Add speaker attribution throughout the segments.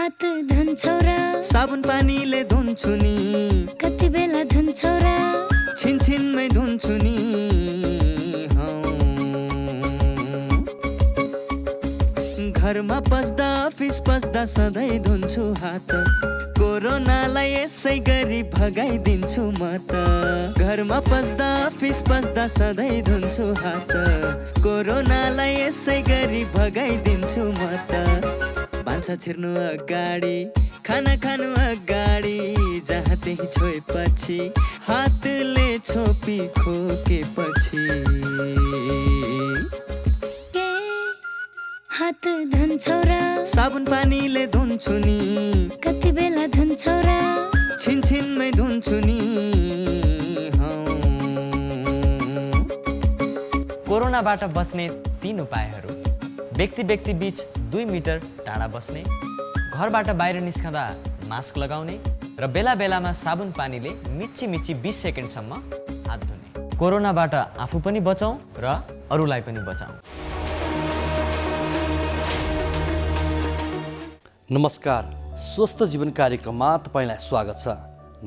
Speaker 1: हात धुन्छौ र
Speaker 2: साबुन पानीले धुन्छु नि
Speaker 1: कति बेला धुन्छौ र
Speaker 2: छिनछिनमै धुन्छु नि घरमा पस्दा अफिस पस्दा सधैँ धुन्छु हात कोरोनालाई यसै गरी भगाइदिन्छु म त घरमा पस्दा अफिस पस्दा सधैँ धुन्छु हात कोरोनालाई यसै गरी भगाइदिन्छु म त भान्सा छिर्नु अगाडि खाना खानु अगाडि जहाँ त्यही छोएपछि हातले छोपी खोकेपछि
Speaker 1: हात धुन्छौ र
Speaker 2: साबुन पानीले धुन्छु नि
Speaker 1: कति बेला धुन्छौ र
Speaker 2: छिनछिनमै धुन्छु नि
Speaker 3: कोरोनाबाट बच्ने 3 उपायहरू। व्यक्ति बीच 2 मिटर टाढा बस्ने, घरबाट बाहिर निस्कँदा मास्क लगाउने र बेला बेलामा साबुन पानीले मिची 20 सेकेन्डसम्म हात धुने। कोरोनाबाट आफू पनि बचाउँ र अरूलाई पनि बचाउँ।
Speaker 4: नमस्कार, स्वस्थ जीवन कार्यक्रममा तपाईँलाई स्वागत छ।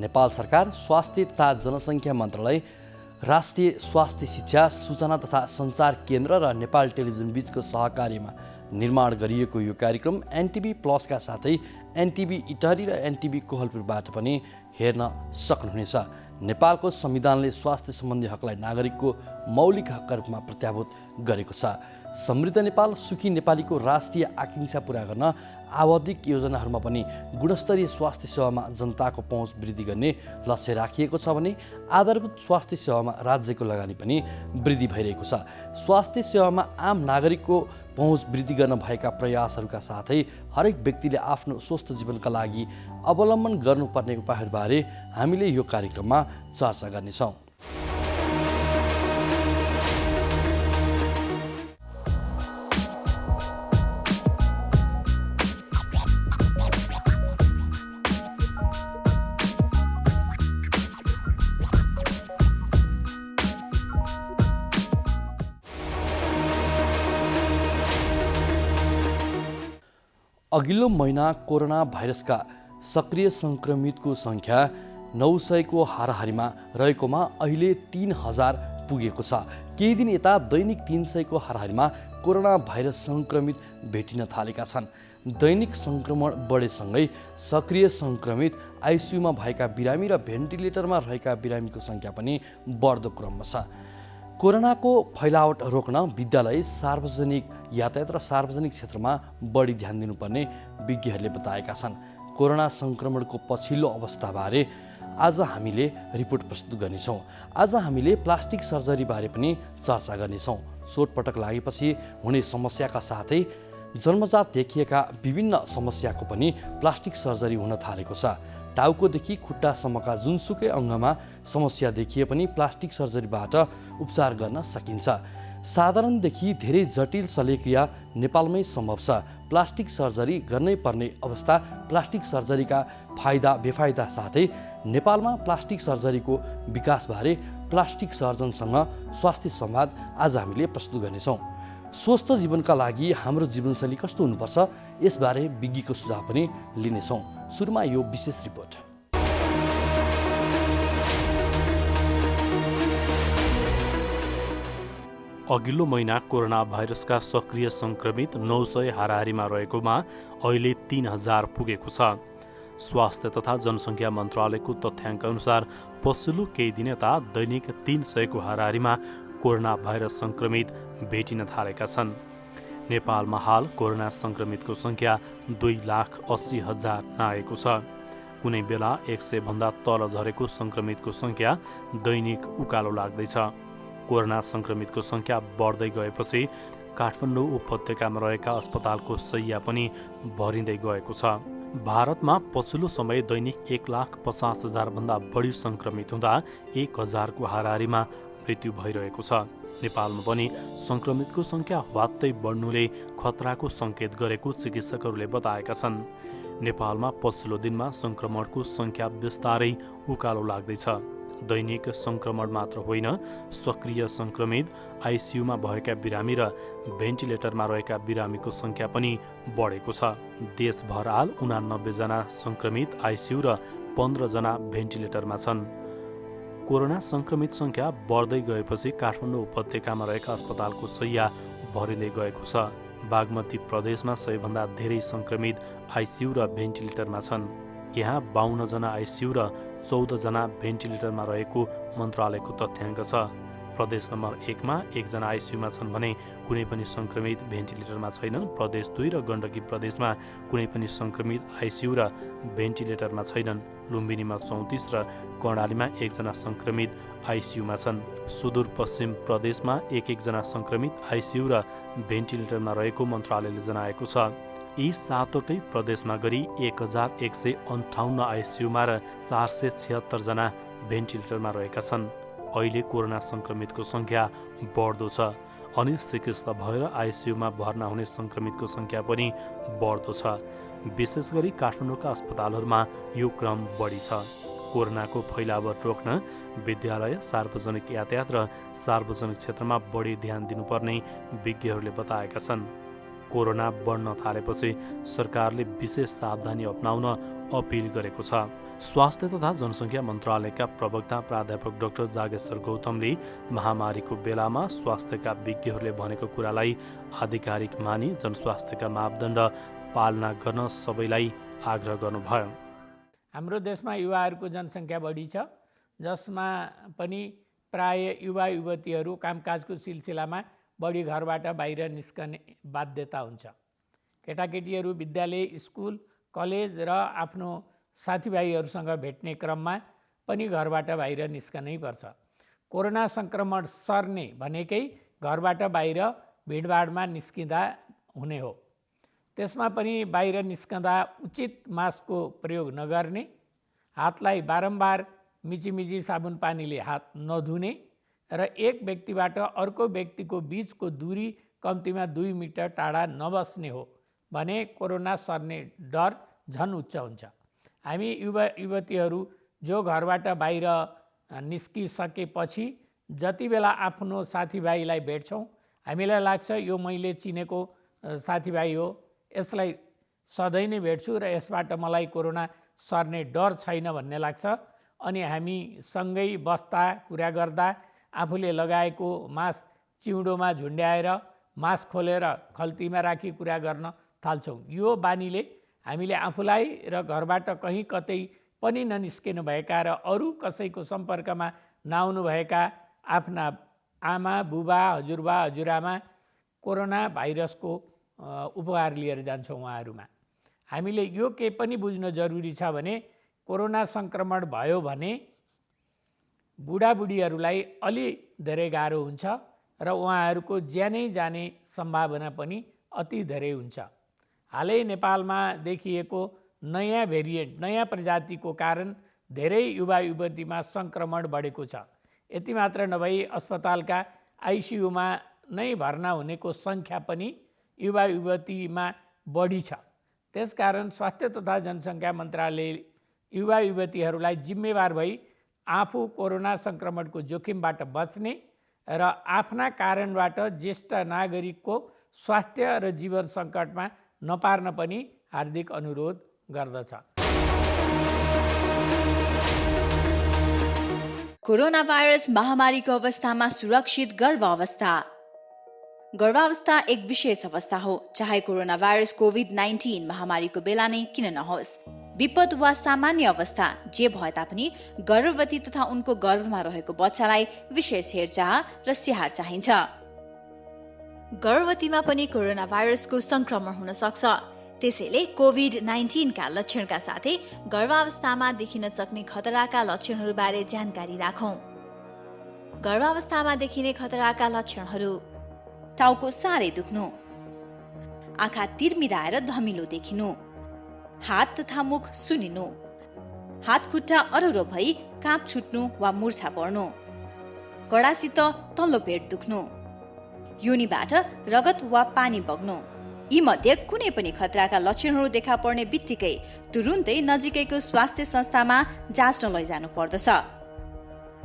Speaker 4: नेपाल सरकार स्वास्थ्य तथा जनसङ्ख्या मन्त्रालय, राष्ट्रिय स्वास्थ्य शिक्षा सूचना तथा सञ्चार केन्द्र र नेपाल टेलिभिजन बीचको सहकार्यमा निर्माण गरिएको यो कार्यक्रम एनटिभी प्लसका साथै एनटिभी इटहरी र एनटिभी कोहलपुरबाट पनि हेर्न सक्नुहुनेछ। नेपालको संविधानले स्वास्थ्य सम्बन्धी हकलाई नागरिकको मौलिक हकका रूपमा प्रत्याभूत गरेको छ। समृद्ध नेपाल सुखी नेपालीको राष्ट्रिय आकांक्षा पूरा गर्न आवधिक योजनाहरूमा पनि गुणस्तरीय स्वास्थ्य सेवामा जनताको पहुँच वृद्धि गर्ने लक्ष्य राखिएको छ भने आधारभूत स्वास्थ्य सेवामा राज्यको लगानी पनि वृद्धि भइरहेको छ। स्वास्थ्य सेवामा आम नागरिकको पहुँच वृद्धि गर्न भएका प्रयासहरूका साथै हरेक व्यक्तिले आफ्नो स्वस्थ जीवनका लागि अवलम्बन गर्नुपर्ने उपायहरूबारे हामीले यो कार्यक्रममा चर्चा गर्नेछौँ। अघिल्लो महिना कोरोना भाइरसका सक्रिय सङ्क्रमितको सङ्ख्या 900 को हाराहारीमा रहेकोमा अहिले 3000 पुगेको छ। केही दिन यता दैनिक 300 को हाराहारीमा कोरोना भाइरस सङ्क्रमित भेटिन थालेका छन्। दैनिक सङ्क्रमण बढेसँगै सक्रिय सङ्क्रमित, आइसियुमा भएका बिरामी र भेन्टिलेटरमा रहेका बिरामीको सङ्ख्या पनि बढ्दो क्रममा छ। कोरोनाको फैलावट रोक्न विद्यालय, सार्वजनिक यातायात र सार्वजनिक क्षेत्रमा बढी ध्यान दिनुपर्ने विज्ञहरूले बताएका छन्। कोरोना सङ्क्रमणको पछिल्लो अवस्थाबारे आज हामीले रिपोर्ट प्रस्तुत गर्नेछौँ। आज हामीले प्लास्टिक सर्जरीबारे पनि चर्चा गर्नेछौँ। चोटपटक लागेपछि हुने समस्याका साथै जन्मजात देखिएका विभिन्न समस्याको पनि प्लास्टिक सर्जरी हुन थालेको छ। टाउकोदेखि खुट्टासम्मका जुनसुकै अङ्गमा समस्या देखिए पनि प्लास्टिक सर्जरीबाट उपचार गर्न सकिन्छ। साधारणदेखि धेरै जटिल शल्यक्रिया नेपालमै सम्भव छ। प्लास्टिक सर्जरी गर्नै पर्ने अवस्था, प्लास्टिक सर्जरीका फाइदा बेफाइदा साथै नेपालमा प्लास्टिक सर्जरीको विकासबारे प्लास्टिक सर्जनसँग स्वास्थ्य संवाद आज हामीले प्रस्तुत गर्नेछौँ। स्वस्थ जीवनका लागि हाम्रो जीवनशैली कस्तो हुनुपर्छ यसबारे विज्ञको सुझाव पनि लिनेछौँ। सुरुमा यो विशेष रिपोर्ट।
Speaker 5: अघिल्लो महिना कोरोना भाइरसका सक्रिय सङ्क्रमित 900 हाराहारीमा रहेकोमा अहिले 3000 पुगेको छ। स्वास्थ्य तथा जनसङ्ख्या मन्त्रालयको तथ्याङ्क अनुसार पछिल्लो केही दिन यता दैनिक 300 को हाराहारीमा कोरोना भाइरस सङ्क्रमित भेटिन थालेका छन्। नेपालमा हाल कोरोना सङ्क्रमितको सङ्ख्या 2,80,000 नागेको छ। कुनै बेला 100 भन्दा तल झरेको सङ्क्रमितको सङ्ख्या दैनिक उकालो लाग्दैछ। कोरोना सङ्क्रमितको सङ्ख्या बढ्दै गएपछि काठमाडौँ उपत्यकामा रहेका अस्पतालको शैय्या पनि भरिँदै गएको छ। भारतमा पछिल्लो समय दैनिक 1,50,000 भन्दा बढी सङ्क्रमित हुँदा 1,000 को हाराहारीमा मृत्यु भइरहेको छ। नेपालमा पनि सङ्क्रमितको सङ्ख्या ह्वात्तै बढ्नुले खतराको सङ्केत गरेको चिकित्सकहरूले बताएका छन्। नेपालमा पछिल्लो दिनमा सङ्क्रमणको सङ्ख्या बिस्तारै उकालो लाग्दैछ। दैनिक सङ्क्रमण मात्र होइन, सक्रिय सङ्क्रमित, आइसियुमा भएका बिरामी र भेन्टिलेटरमा रहेका बिरामीको सङ्ख्या पनि बढेको छ। देशभर हाल 89 जना सङ्क्रमित आइसियु र 15 जना भेन्टिलेटरमा छन्। कोरोना सङ्क्रमित सङ्ख्या बढ्दै गएपछि काठमाडौँ उपत्यकामा रहेका अस्पतालको शैय्या भरिँदै गएको छ। बागमती प्रदेशमा सबैभन्दा धेरै सङ्क्रमित आइसियु र भेन्टिलेटरमा छन्। यहाँ 52 जना आइसियु र 14 जना भेन्टिलेटरमा रहेको मन्त्रालयको तथ्याङ्क छ। प्रदेश नम्बर 1 मा 1 जना आइसियुमा छन् भने कुनै पनि सङ्क्रमित भेन्टिलेटरमा छैनन्। प्रदेश 2 र गण्डकी प्रदेशमा कुनै पनि सङ्क्रमित आइसियु र भेन्टिलेटरमा छैनन्। लुम्बिनीमा 34 र कर्णालीमा 1 जना सङ्क्रमित आइसियुमा छन्। सुदूरपश्चिम प्रदेशमा 1 जना सङ्क्रमित आइसियु र भेन्टिलेटरमा रहेको मन्त्रालयले जनाएको छ। यी 7वटै प्रदेशमा गरी 1158 आइसियुमा र 476 जना भेन्टिलेटरमा रहेका छन्। अहिले कोरोना सङ्क्रमितको सङ्ख्या बढ्दो छ अनि चिकित्सा भएर आइसियुमा भर्ना हुने सङ्क्रमितको सङ्ख्या पनि बढ्दो छ। विशेष गरी काठमाडौँका अस्पतालहरूमा यो क्रम बढी छ। कोरोनाको फैलाव रोक्न विद्यालय, सार्वजनिक यातायात र सार्वजनिक क्षेत्रमा बढी ध्यान दिनुपर्ने विज्ञहरूले बताएका छन्। कोरोना बढ्न थालेपछि सरकारले विशेष सावधानी अपनाउन अपिल गरेको छ। स्वास्थ्य तथा जनसङ्ख्या मन्त्रालयका प्रवक्ता प्राध्यापक डाक्टर जागेश्वर गौतमले महामारीको बेलामा स्वास्थ्यका विज्ञहरूले भनेको कुरालाई आधिकारिक मानी जनस्वास्थ्यका मापदण्ड पालना गर्न सबैलाई आग्रह गर्नुभयो।
Speaker 6: हाम्रो देशमा युवाहरूको जनसङ्ख्या बढी छ, जसमा पनि प्राय युवा युवतीहरू कामकाजको सिलसिलामा बढी घरबाट बाहिर निस्कने बाध्यता हुन्छ। केटाकेटीहरू विद्यालय, स्कुल, कलेज र आफ्नो साथीभाइहरूसँग भेट्ने क्रममा पनि घरबाट बाहिर निस्कनै पर्छ। कोरोना सङ्क्रमण सर्ने भनेकै घरबाट बाहिर भिडभाडमा निस्किँदा हुने हो। त्यसमा पनि बाहिर निस्कँदा उचित मास्कको प्रयोग नगर्ने, हातलाई बारम्बार मिचिमिची साबुन पानीले हात नधुने र एक व्यक्तिबाट अर्को व्यक्तिको बीचको दूरी कम्तीमा 2 मिटर टाढा नबस्ने हो भने कोरोना सर्ने डर झन् उच्च हुन्छ। हामी युवा युवतीहरू जो घरबाट बाहिर निस्किसकेपछि जति बेला आफ्नो साथीभाइलाई भेट्छौँ, हामीलाई लाग्छ यो मैले चिनेको साथीभाइ हो, यसलाई सधैँ नै भेट्छु र यसबाट मलाई कोरोना सर्ने डर छैन भन्ने लाग्छ। अनि हामी सँगै बस्दा, कुरा गर्दा आफूले लगाएको मास्क चिउँडोमा झुन्ड्याएर मास्क खोलेर खल्तीमा राखी कुरा गर्न थाल्छौँ। यो बानीले हामीले आफूलाई र घरबाट कहीँ कतै पनि ननिस्किनु भएका र अरू कसैको सम्पर्कमा नआउनुभएका आफ्ना आमा, बुबा, हजुरबा, हजुरआमा कोरोना भाइरसको उपहार लिएर जान्छौँ उहाँहरूमा। हामीले यो के पनि बुझ्न जरुरी छ भने कोरोना सङ्क्रमण भयो भने बुढाबुढीहरूलाई अलि धेरै गाह्रो हुन्छ र उहाँहरूको ज्यानै जाने सम्भावना पनि अति धेरै हुन्छ। हालै नेपालमा देखिएको नयाँ भेरिएन्ट, नयाँ प्रजातिको कारण धेरै युवा युवतीमा सङ्क्रमण बढेको छ। यति मात्र नभई अस्पतालका आइसियुमा नै भर्ना हुनेको सङ्ख्या पनि युवा युवतीमा बढी छ। त्यसकारण स्वास्थ्य तथा जनसङ्ख्या मन्त्रालयले युवा युवतीहरूलाई जिम्मेवार भई आफू कोरोना सङ्क्रमणको जोखिमबाट बच्ने र आफ्ना कारणबाट ज्येष्ठ नागरिकको स्वास्थ्य र जीवन सङ्कटमा नपार्न पनि हार्दिक अनुरोध गर्दछ।
Speaker 7: कोरोना भाइरस महामारीको अवस्थामा सुरक्षित गर्भावस्था। गर्भावस्था एक विशेष अवस्था हो, चाहे कोरोना भाइरस कोभिड-19 महामारीको बेला नै किन नहोस्। विपद वा सामान्य अवस्था जे भए तापनि गर्भवती तथा उनको गर्भमा रहेको बच्चालाई विशेष हेरचाह र स्याहार चाहिन्छ। गर्भवतीमा पनि कोरोना भाइरसको संक्रमण हुन सक्छ। त्यसैले कोभिड-19 का लक्षणका साथै गर्भावस्थामा देखिन सक्ने खतराका लक्षणहरूबारे जानकारी राखौं। गर्भावस्थामा देखिने खतराका लक्षणहरू: टाउको साह्रै दुख्नु, आँखा तिर्मिराएर धमिलो देखिनु, हात तथा मुख सुनिनु, हात खुट्टा अरुरो भई काँप छुट्नु वा मुर्छा पर्नु, कडासित तल्लो पेट दुख्नु, योनिबाट रगत वा पानी बग्नु। यी मध्ये कुनै पनि खतराका लक्षणहरू देखा पर्ने बित्तिकै तुरुन्तै नजिकैको स्वास्थ्य संस्थामा जाँच्न लैजानु पर्दछ।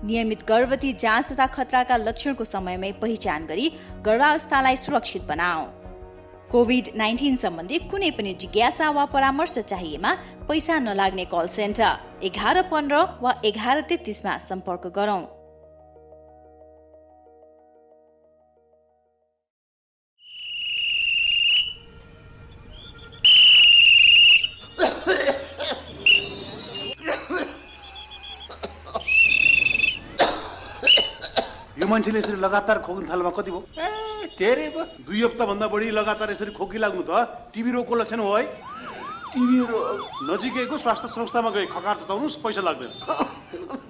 Speaker 7: नियमित गर्भवती जाँच तथा खतराका लक्षणको समयमै पहिचान गरी गर्भावस्थालाई सुरक्षित बनाऊ। कोभिड-19 सम्बन्धी कुनै पनि जिज्ञासा वा परामर्श चाहिएमा पैसा नलाग्ने कल सेन्टर 1115 वा 1133 मा सम्पर्क गरौँ।
Speaker 8: यो मान्छेले यसरी लगातार खोक्न थाल्नुमा कति भयो? धेरै भयो। 2 हप्ताभन्दा बढी लगातार यसरी खोकी लाग्नु त टिबी रोगको लक्षण हो है। टिबी रोग नजिकैको स्वास्थ्य संस्थामा गई खकार चटाउनुस्, पैसा लाग्दैन।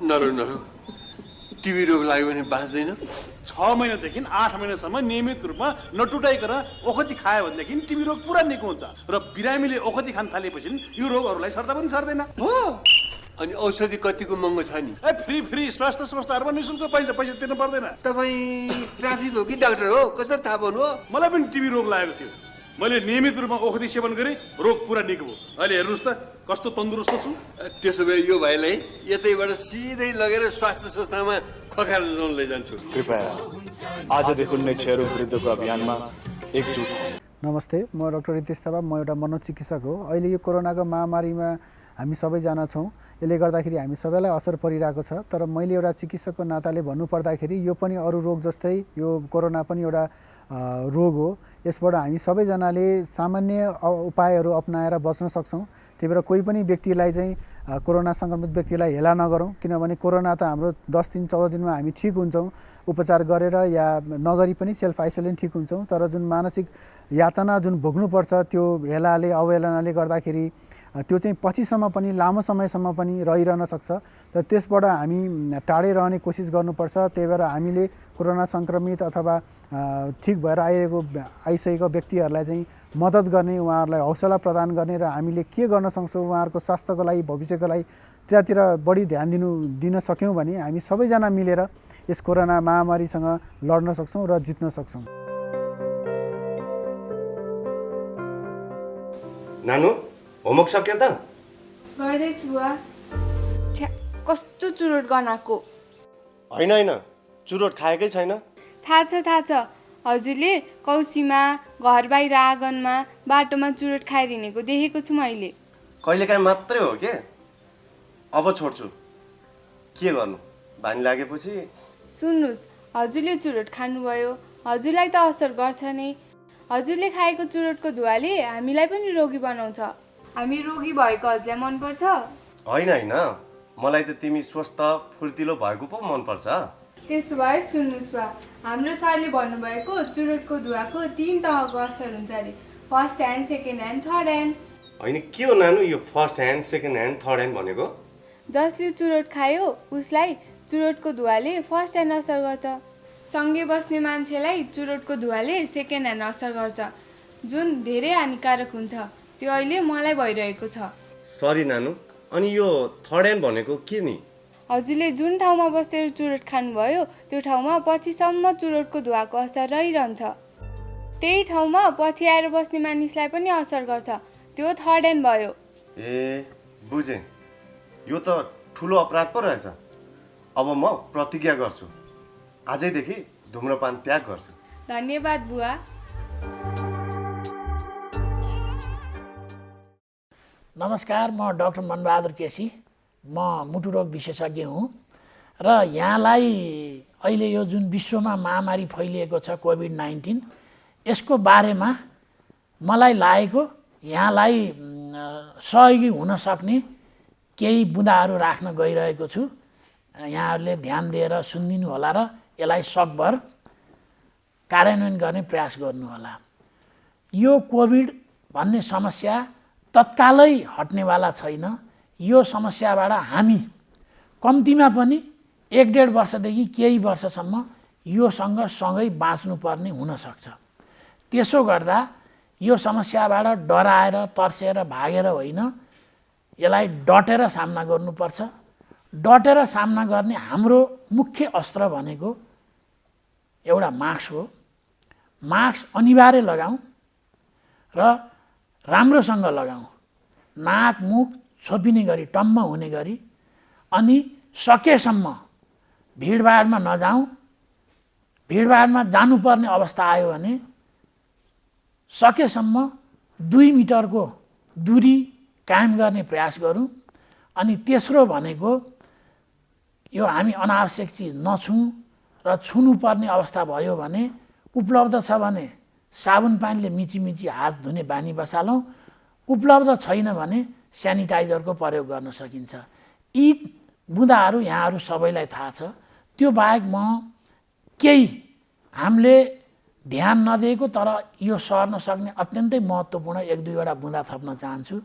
Speaker 9: नरो टिबी रोग लाग्यो भने बाँच्दैन।
Speaker 8: 6 महिनादेखि 8 महिनासम्म नियमित रूपमा नटुटाइकन ओखती खायो भनेदेखि टिबी रोग पुरा निको हुन्छ र बिरामीले ओखती खान थालेपछि यो रोगहरूलाई सर्दा पनि सर्दैन।
Speaker 9: हो अनि औषधि कतिको महँगो छ नि?
Speaker 8: फ्री स्वास्थ्य संस्थाहरूमा निःशुल्क पाइन्छ, पैसा तिर्नु पर्दैन।
Speaker 9: तपाईँ ट्राफिक हो कि डाक्टर हो? कसरी थाहा पाउनु हो?
Speaker 8: मलाई पनि टिबी रोग लागेको थियो। मैले नियमित रूपमा ओखती सेवन गरेँ, रोग पुरा निको भयो। अहिले हेर्नुहोस् त कस्तो तन्दुरुस्त छु।
Speaker 9: त्यसो भए यो भाइलाई यतैबाट सिधै लगेर स्वास्थ्य संस्थामा खकार चटाउन लैजान्छु।
Speaker 10: कृपया आजदेखि नै क्षयरोग विरुद्धको अभियानमा एकजुट हौँ।
Speaker 11: नमस्ते, म डाक्टर रितेश थापा, म एउटा मनोचिकित्सक हो। अहिले यो कोरोनाको महामारीमा हामी सबैजना छौँ। यसले गर्दाखेरि हामी सबैलाई असर परिरहेको छ। तर मैले एउटा चिकित्सकको नाताले भन्नुपर्दाखेरि यो पनि अरू रोग जस्तै यो कोरोना पनि एउटा रोग हो। यसबाट हामी सबैजनाले सामान्य उपायहरू अपनाएर बच्न सक्छौँ। त्यही भएर कोही पनि व्यक्तिलाई चाहिँ कोरोना सङ्क्रमित व्यक्तिलाई हेला नगरौँ, किनभने कोरोना त हाम्रो 10 दिन 14 दिनमा हामी ठिक हुन्छौँ उपचार गरेर या नगरी पनि सेल्फ आइसोलेसन ठिक हुन्छौँ। तर जुन मानसिक यातना जुन भोग्नुपर्छ त्यो हेलाले अवहेलनाले गर्दाखेरि त्यो चाहिँ पछिसम्म पनि लामो समयसम्म पनि रहिरहन सक्छ। तर त्यसबाट हामी टाढै रहने कोसिस गर्नुपर्छ। त्यही भएर हामीले कोरोना सङ्क्रमित अथवा ठिक भएर आइसकेको व्यक्तिहरूलाई चाहिँ मद्दत गर्ने, उहाँहरूलाई हौसला प्रदान गर्ने र हामीले के गर्न सक्छौँ उहाँहरूको स्वास्थ्यको लागि, भविष्यको लागि त्यतातिर बढी ध्यान दिन सक्यौँ भने हामी सबैजना मिलेर यस कोरोना महामारीसँग लड्न सक्छौँ र जित्न सक्छौँ।
Speaker 12: नानु होमवर्क सक्यो त?
Speaker 13: गर्दैछु बुवा। कस्तो चुरोट गनाएको?
Speaker 12: होइन चुरोट खाएकै छैन।
Speaker 13: थाहा छ हजुरले कौसीमा घर बाहिर आँगनमा बाटोमा चुरोट खाएर हिँडेको देखेको छु मैले।
Speaker 12: कहिलेकाहीँ मात्रै हो के, अब छोड्छु। के गर्नु, बानी लागेपछि।
Speaker 13: सुन्नुहोस्, हजुरले चुरोट खानुभयो, हजुरलाई त असर गर्छ नै। हजुरले खाएको चुरोटको धुवाले हामीलाई पनि रोगी बनाउँछ। हामी रोगी भएको हजुरलाई मनपर्छ?
Speaker 12: होइन मलाई त तिमी स्वस्थ फुर्तिलो भएको पो मनपर्छ।
Speaker 13: त्यसो भए सुन्नुहोस् बा, हाम्रो सरले भन्नुभएको चुरोटको धुवाको 3 तहको असर हुन्छ अरे। First hand, second hand, third hand.
Speaker 12: होइन के हो नानु यो first hand, second hand, third hand भनेको?
Speaker 13: जसले चुरोट खायो उसलाई चुरोटको धुवाले फर्स्ट ह्यान्ड असर गर्छ। सँगै बस्ने मान्छेलाई चुरोटको धुवाले सेकेन्ड ह्यान्ड असर गर्छ, जुन धेरै हानिकारक हुन्छ। त्यो अहिले मलाई भइरहेको छ।
Speaker 12: सरी नानु, अनि यो थर्ड ह्यान्ड भनेको के नि?
Speaker 13: हजुरले जुन ठाउँमा बसेर चुरोट खानुभयो त्यो ठाउँमा पछिसम्म चुरोटको धुवाको असर रहिरहन्छ। त्यही ठाउँमा पछि आएर बस्ने मानिसलाई पनि असर गर्छ, त्यो थर्ड ह्यान्ड भयो।
Speaker 12: ए बुझेँ, यो त ठुलो अपराध पो रहेछ। अब म प्रतिज्ञा गर्छु, आजैदेखि धुम्रपान त्याग गर्छु।
Speaker 13: धन्यवाद बुवा।
Speaker 6: नमस्कार, म डाक्टर मनबहादुर केसी, म मुटु रोग विशेषज्ञ हुँ र यहाँलाई अहिले यो जुन विश्वमा महामारी फैलिएको छ कोभिड-19, यसको बारेमा मलाई लागेको यहाँलाई सहयोगी हुन सक्ने केही बुँदाहरू राख्न गइरहेको छु। यहाँहरूले ध्यान दिएर सुनिदिनु होला र यसलाई सकभर कार्यान्वयन गर्ने प्रयास गर्नुहोला। यो कोभिड भन्ने समस्या तत्कालै हट्नेवाला छैन। यो समस्याबाट हामी कम्तीमा पनि 1-1.5 वर्षदेखि केही वर्षसम्म योसँग सँगै बाँच्नुपर्ने हुनसक्छ। त्यसो गर्दा यो समस्याबाट डराएर तर्सेर भागेर होइन, यसलाई डटेर सामना गर्नुपर्छ। डटेर सामना गर्ने हाम्रो मुख्य अस्त्र भनेको एउटा मास्क हो। मास्क अनिवार्य लगाऊँ र राम्रोसँग लगाऊँ, नाक मुख छोपिने गरी, टम्म हुने गरी, अनि सकेसम्म भिडभाडमा नजाउँ, भिडभाडमा जानुपर्ने अवस्था आयो भने सकेसम्म 2 मिटरको दूरी कायम गर्ने प्रयास गरौँ। अनि तेस्रो भनेको यो हामी अनावश्यक चिज नछौँ र छुनुपर्ने अवस्था भयो भने उपलब्ध छ भने साबुन पानीले मिची हात धुने बानी बसालौँ, उपलब्ध छैन भने सेनिटाइजरको प्रयोग गर्न सकिन्छ। यी बुँदाहरू यहाँहरू सबैलाई थाहा छ। त्यो बाहेक म केही हामीले ध्यान नदिएको तर यो सर्न सक्ने अत्यन्तै महत्त्वपूर्ण 1-2 बुँदा थप्न चाहन्छु।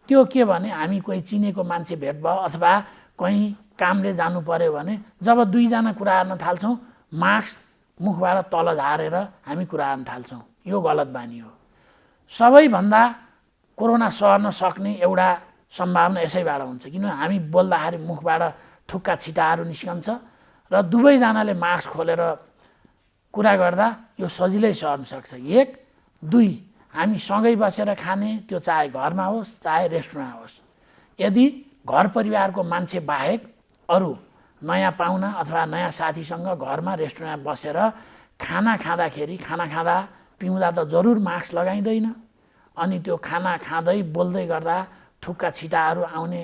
Speaker 6: त्यो के भने हामी कोही चिनेको मान्छे भेट भयो अथवा कहीँ कामले जानु पर्यो भने जब 2 जना कुरा गर्न थाल्छौँ मास्क मुखबाट तल झारेर हामी कुरा गर्न थाल्छौँ। यो गलत बानी हो। सबैभन्दा कोरोना सर्न सक्ने एउटा सम्भावना यसैबाट हुन्छ, किन हामी बोल्दाखेरि मुखबाट थुक्का छिटाहरू निस्कन्छ र दुवैजनाले मास्क खोलेर कुरा गर्दा यो सजिलै सर्न सक्छ। 1, 2 हामी सँगै बसेर खाने, त्यो चाहे घरमा होस् चाहे रेस्टुरेन्टमा होस्। यदि घर परिवारको मान्छे बाहेक अरू नयाँ पाहुना अथवा नयाँ साथीसँग घरमा रेस्टुरेन्टमा बसेर खाना खाँदा पिउँदा त जरुर मास्क लगाइँदैन। अनि त्यो खाना खाँदै बोल्दै गर्दा थुक्का छिटाहरू आउने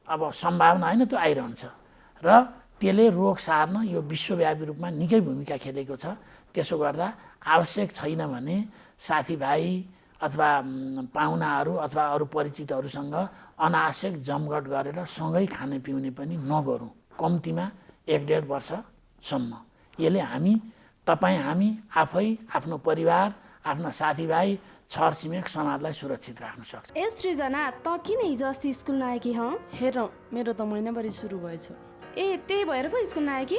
Speaker 6: अब सम्भावना होइन, त्यो आइरहन्छ र त्यसले रोग सार्न यो विश्वव्यापी रूपमा निकै भूमिका खेलेको छ। त्यसो गर्दा आवश्यक छैन भने साथीभाइ अथवा पाहुनाहरू अथवा अरू परिचितहरूसँग अनावश्यक जमघट गरेर सँगै खाने पिउने पनि नगरौँ, कम्तीमा 1-1.5 वर्षसम्म। यसले हामी आफै, आफ्नो परिवार, आफ्ना साथीभाइ, छरछिमेक, समाजलाई सुरक्षित राख्न सक्छ।
Speaker 14: ए सृजना, त किन हिजो अस्ति स्कुल नआएकी हँ?
Speaker 15: हेर, मेरो त महिनाभरि सुरु भएछ।
Speaker 14: ए त्यही भएर पो स्कुल नआएकी?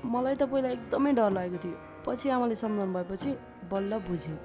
Speaker 15: मलाई त पहिला एकदमै डर लागेको थियो, पछि आमाले सम्झाउनु भएपछि बल्ल बुझेँ।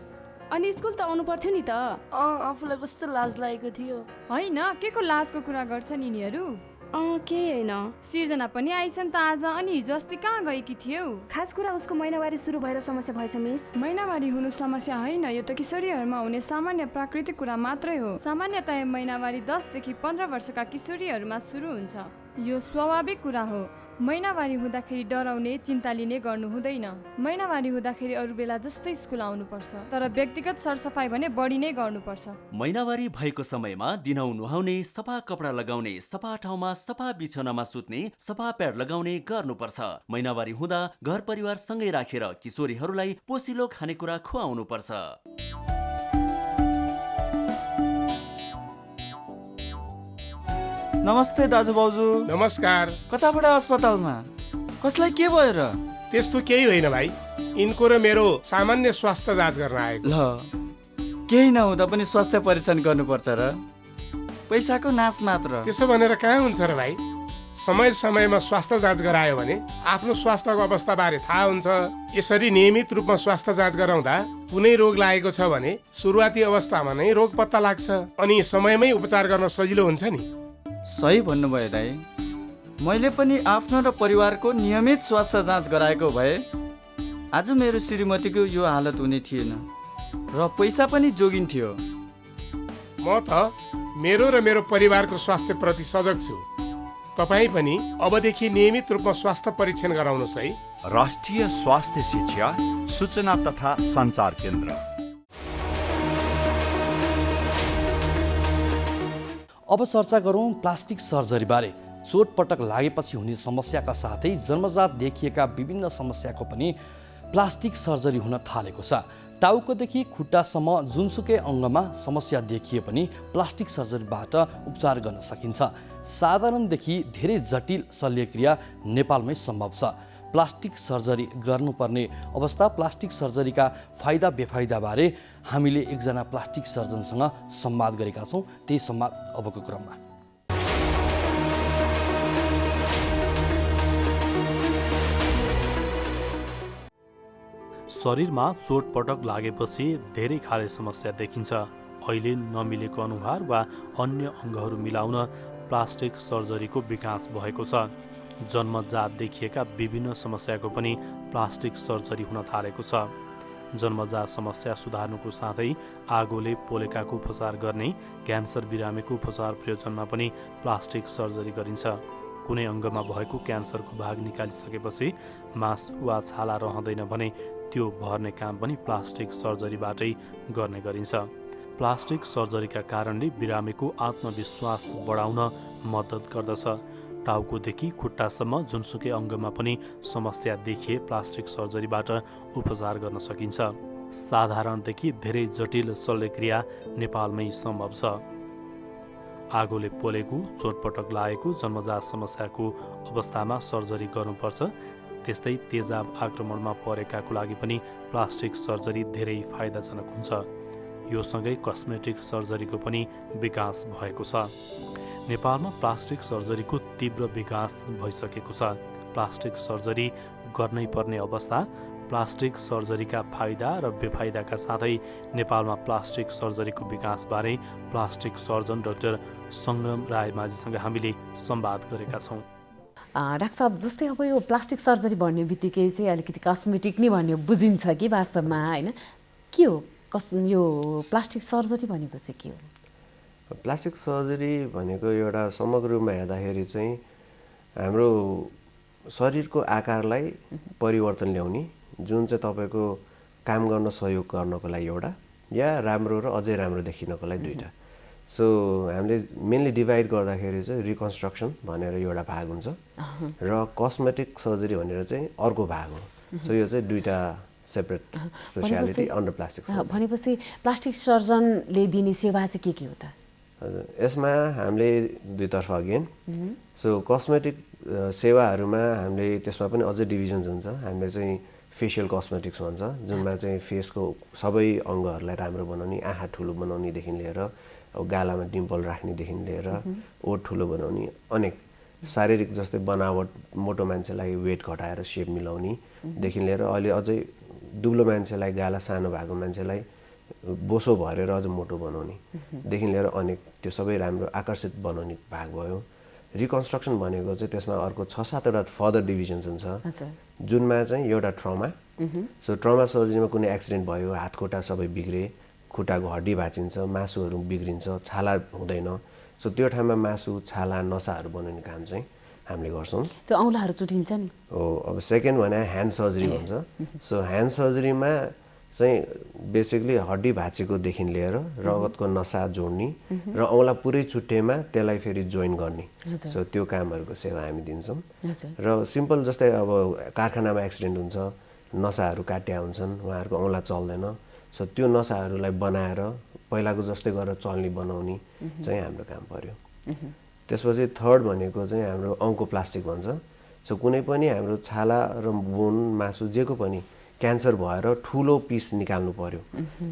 Speaker 14: अनि स्कुल त आउनु पर्थ्यो नि त।
Speaker 15: आफूलाई कस्तो लाज लागेको थियो।
Speaker 16: होइन, के को लाजको कुरा गर्छन् यिनीहरू?
Speaker 14: केही होइन।
Speaker 16: सृजना पनि आइछन् त आज। अनि हिजो अस्ति कहाँ गएकी थियौ?
Speaker 14: खास कुरा उसको महिनावारी सुरु भएर समस्या भएछ मिस।
Speaker 16: महिनावारी हुनु समस्या होइन, यो त किशोरीहरूमा हुने सामान्य प्राकृतिक कुरा मात्रै हो। सामान्यतया महिनावारी 10 देखि 15 वर्षका किशोरीहरूमा सुरु हुन्छ। यो स्वाभाविक कुरा हो। महिनावारी हुँदाखेरि डराउने, चिन्ता लिने गर्नु हुँदैन। महिनावारी हुँदाखेरि अरू बेला जस्तै स्कुल आउनुपर्छ, तर व्यक्तिगत सरसफाइ भने बढी नै गर्नुपर्छ।
Speaker 17: महिनावारी भएको समयमा दिनहुँ नुहाउने, सफा कपडा लगाउने, सफा ठाउँमा सफा बिछौनामा सुत्ने, सफा प्याड लगाउने गर्नुपर्छ। महिनावारी हुँदा घर परिवार सँगै राखेर किशोरीहरूलाई पोसिलो खानेकुरा खुवाउनुपर्छ।
Speaker 18: नमस्ते दाजु भाउजू।
Speaker 19: नमस्कार।
Speaker 18: कताबाट अस्पतालमा? कसलाई के भयो र?
Speaker 19: त्यस्तो केही होइन भाइ, यिनको र मेरो सामान्य स्वास्थ्य जाँच गर्न आएको।
Speaker 18: ल, केही नहुँदा पनि स्वास्थ्य परीक्षण गर्नुपर्छ र? पैसाको नाश मात्र।
Speaker 19: त्यसो भनेर कहाँ हुन्छ र भाइ? समय समयमा स्वास्थ्य जाँच गरायो भने आफ्नो स्वास्थ्यको अवस्था बारे थाहा हुन्छ। यसरी नियमित रूपमा स्वास्थ्य जाँच गराउँदा कुनै रोग लागेको छ भने सुरुवाती अवस्थामा नै रोग पत्ता लाग्छ अनि समयमै उपचार गर्न सजिलो हुन्छ नि।
Speaker 18: सही भन्नुभयो दाइ। मैले पनि आफ्नो र परिवारको नियमित स्वास्थ्य जाँच गराएको भए आज मेरो श्रीमतीको यो हालत हुने थिएन र पैसा पनि जोगिन्थ्यो।
Speaker 19: म त मेरो र मेरो परिवारको स्वास्थ्य प्रति सजग छु। तपाईँ पनि अबदेखि नियमित रूपमा स्वास्थ्य परीक्षण गराउनुहोस् है।
Speaker 10: राष्ट्रिय स्वास्थ्य शिक्षा सूचना तथा सञ्चार केन्द्र।
Speaker 4: अब चर्चा गरौँ प्लास्टिक सर्जरी बारे। चोटपटक लागेपछि हुने समस्याका साथै जन्मजात देखिएका विभिन्न समस्याको पनि प्लास्टिक सर्जरी हुन थालेको छ। टाउकोदेखि खुट्टासम्म जुनसुकै अङ्गमा समस्या देखिए पनि प्लास्टिक सर्जरीबाट उपचार गर्न सकिन्छ। साधारणदेखि धेरै जटिल शल्यक्रिया नेपालमै सम्भव छ। प्लास्टिक सर्जरी गर्नुपर्ने अवस्था, प्लास्टिक सर्जरीका फाइदा बेफाइदाबारे हामीले एकजना प्लास्टिक सर्जनसँग संवाद गरेका छौँ। त्यही संवाद अबको क्रममा।
Speaker 5: शरीरमा चोटपटक लागेपछि धेरै खाले समस्या देखिन्छ। अहिले नमिलेको अनुहार वा अन्य अङ्गहरू मिलाउन प्लास्टिक सर्जरीको विकास भएको छ। जन्मजात देखिएका विभिन्न समस्याको पनि प्लास्टिक सर्जरी हुन थालेको छ। जन्मजात समस्या सुधार्नुको साथै आगोले पोलेकाको उपचार गर्ने, क्यान्सर बिरामीको उपचार प्रयोजनमा पनि प्लास्टिक सर्जरी गरिन्छ। कुनै अङ्गमा भएको क्यान्सरको भाग निकालिसकेपछि मास वा छाला रहँदैन भने त्यो भर्ने काम पनि प्लास्टिक सर्जरीबाटै गर्ने गरिन्छ। प्लास्टिक सर्जरीका कारणले बिरामीको आत्मविश्वास बढाउन मद्दत गर्दछ। टाउकोदेखि खुट्टासम्म जुनसुकै अङ्गमा पनि समस्या देखिए प्लास्टिक सर्जरीबाट उपचार गर्न सकिन्छ। साधारणदेखि धेरै जटिल शल्यक्रिया नेपालमै सम्भव छ। आगोले पोलेको, चोटपटक लागेको जन्मजात समस्याको अवस्थामा सर्जरी गर्नुपर्छ। त्यस्तै तेजाब आक्रमणमा परेकाको लागि पनि प्लास्टिक सर्जरी धेरै फाइदाजनक हुन्छ। यो सँगै कस्मेटिक सर्जरीको पनि विकास भएको छ। नेपालमा प्लास्टिक सर्जरीको तीव्र विकास भइसकेको छ। प्लास्टिक सर्जरी गर्नै पर्ने अवस्था, प्लास्टिक सर्जरीका फाइदा र बेफाइदाका साथै नेपालमा प्लास्टिक सर्जरीको विकासबारे प्लास्टिक सर्जन डाक्टर सङ्गम रायमाझीसँग हामीले संवाद गरेका छौँ।
Speaker 20: डाक्टर साहब, जस्तै अब यो प्लास्टिक सर्जरी भन्ने बित्तिकै चाहिँ अलिकति कस्मेटिक नै भन्ने बुझिन्छ कि वास्तवमा, होइन? के हो यो प्लास्टिक सर्जरी भनेको चाहिँ के हो?
Speaker 21: प्लास्टिक सर्जरी भनेको एउटा समग्र रूपमा हेर्दाखेरि चाहिँ हाम्रो शरीरको आकारलाई परिवर्तन ल्याउने, जुन चाहिँ तपाईँको काम गर्न सहयोग गर्नको लागि एउटा, या राम्रो र अझै राम्रो देखिनको लागि दुईवटा। सो हामीले मेनली डिभाइड गर्दाखेरि चाहिँ रिकन्स्ट्रक्सन भनेर एउटा भाग हुन्छ र कस्मेटिक सर्जरी भनेर चाहिँ अर्को भाग हो। सो यो चाहिँ दुईवटा separate speciality under plastic surgery.
Speaker 20: भनेपछि प्लास्टिक सर्जनले दिने सेवा चाहिँ के हो त?
Speaker 21: हजुर, यसमा हामीले दुईतर्फ अगेन। सो कस्मेटिक सेवाहरूमा हामीले त्यसमा पनि अझै डिभिजन्स हुन्छ। हामीले चाहिँ फेसियल कस्मेटिक्स भन्छ, जुनमा चाहिँ फेसको सबै अङ्गहरूलाई राम्रो बनाउने, आँखा ठुलो बनाउनेदेखि लिएर अब गालामा डिम्पल राख्नेदेखि लिएर ओठ ठुलो बनाउने, अनेक शारीरिक जस्तै बनावट, मोटो मान्छेलाई वेट घटाएर सेप मिलाउनेदेखि लिएर अहिले अझै दुब्लो मान्छेलाई, गाला सानो भएको मान्छेलाई बोसो भरेर अझ मोटो बनाउनेदेखि लिएर अनेक त्यो सबै राम्रो आकर्षित बनाउने भाग भयो। रिकन्स्ट्रक्सन भनेको चाहिँ त्यसमा अर्को 6-7वटा फर्दर डिभिजन्स हुन्छ, जुनमा चाहिँ एउटा ट्रमा। सो ट्रमा सर्जरीमा कुनै एक्सिडेन्ट भयो, हात खुट्टा सबै बिग्रे, खुट्टाको हड्डी भाँचिन्छ, मासुहरू बिग्रिन्छ, छाला हुँदैन। सो त्यो ठाउँमा मासु, छाला, नसाहरू बनाउने काम चाहिँ हामीले गर्छौँ।
Speaker 20: त्यो औँलाहरू चुटिन्छ नि
Speaker 21: हो। अब सेकेन्ड भने ह्यान्ड सर्जरी भन्छ। सो ह्यान्ड सर्जरीमा चाहिँ बेसिकली हड्डी भाँचेकोदेखि लिएर रगतको नसा जोड्ने र औँला पुरै चुट्टेमा त्यसलाई फेरि जोइन गर्ने। सो त्यो कामहरूको सेवा हामी दिन्छौँ। र सिम्पल जस्तै अब कारखानामा एक्सिडेन्ट हुन्छ, नसाहरू काटिया हुन्छन्, उहाँहरूको औँला चल्दैन। सो त्यो नसाहरूलाई बनाएर पहिलाको जस्तै गरेर चल्ने बनाउने चाहिँ हाम्रो काम पर्यो। त्यसपछि थर्ड भनेको चाहिँ हाम्रो अङ्कोप्लास्टिक भन्छ। सो कुनै पनि हाम्रो छाला र बोन, मासु जेको पनि क्यान्सर भएर ठुलो पिस निकाल्नु पर्यो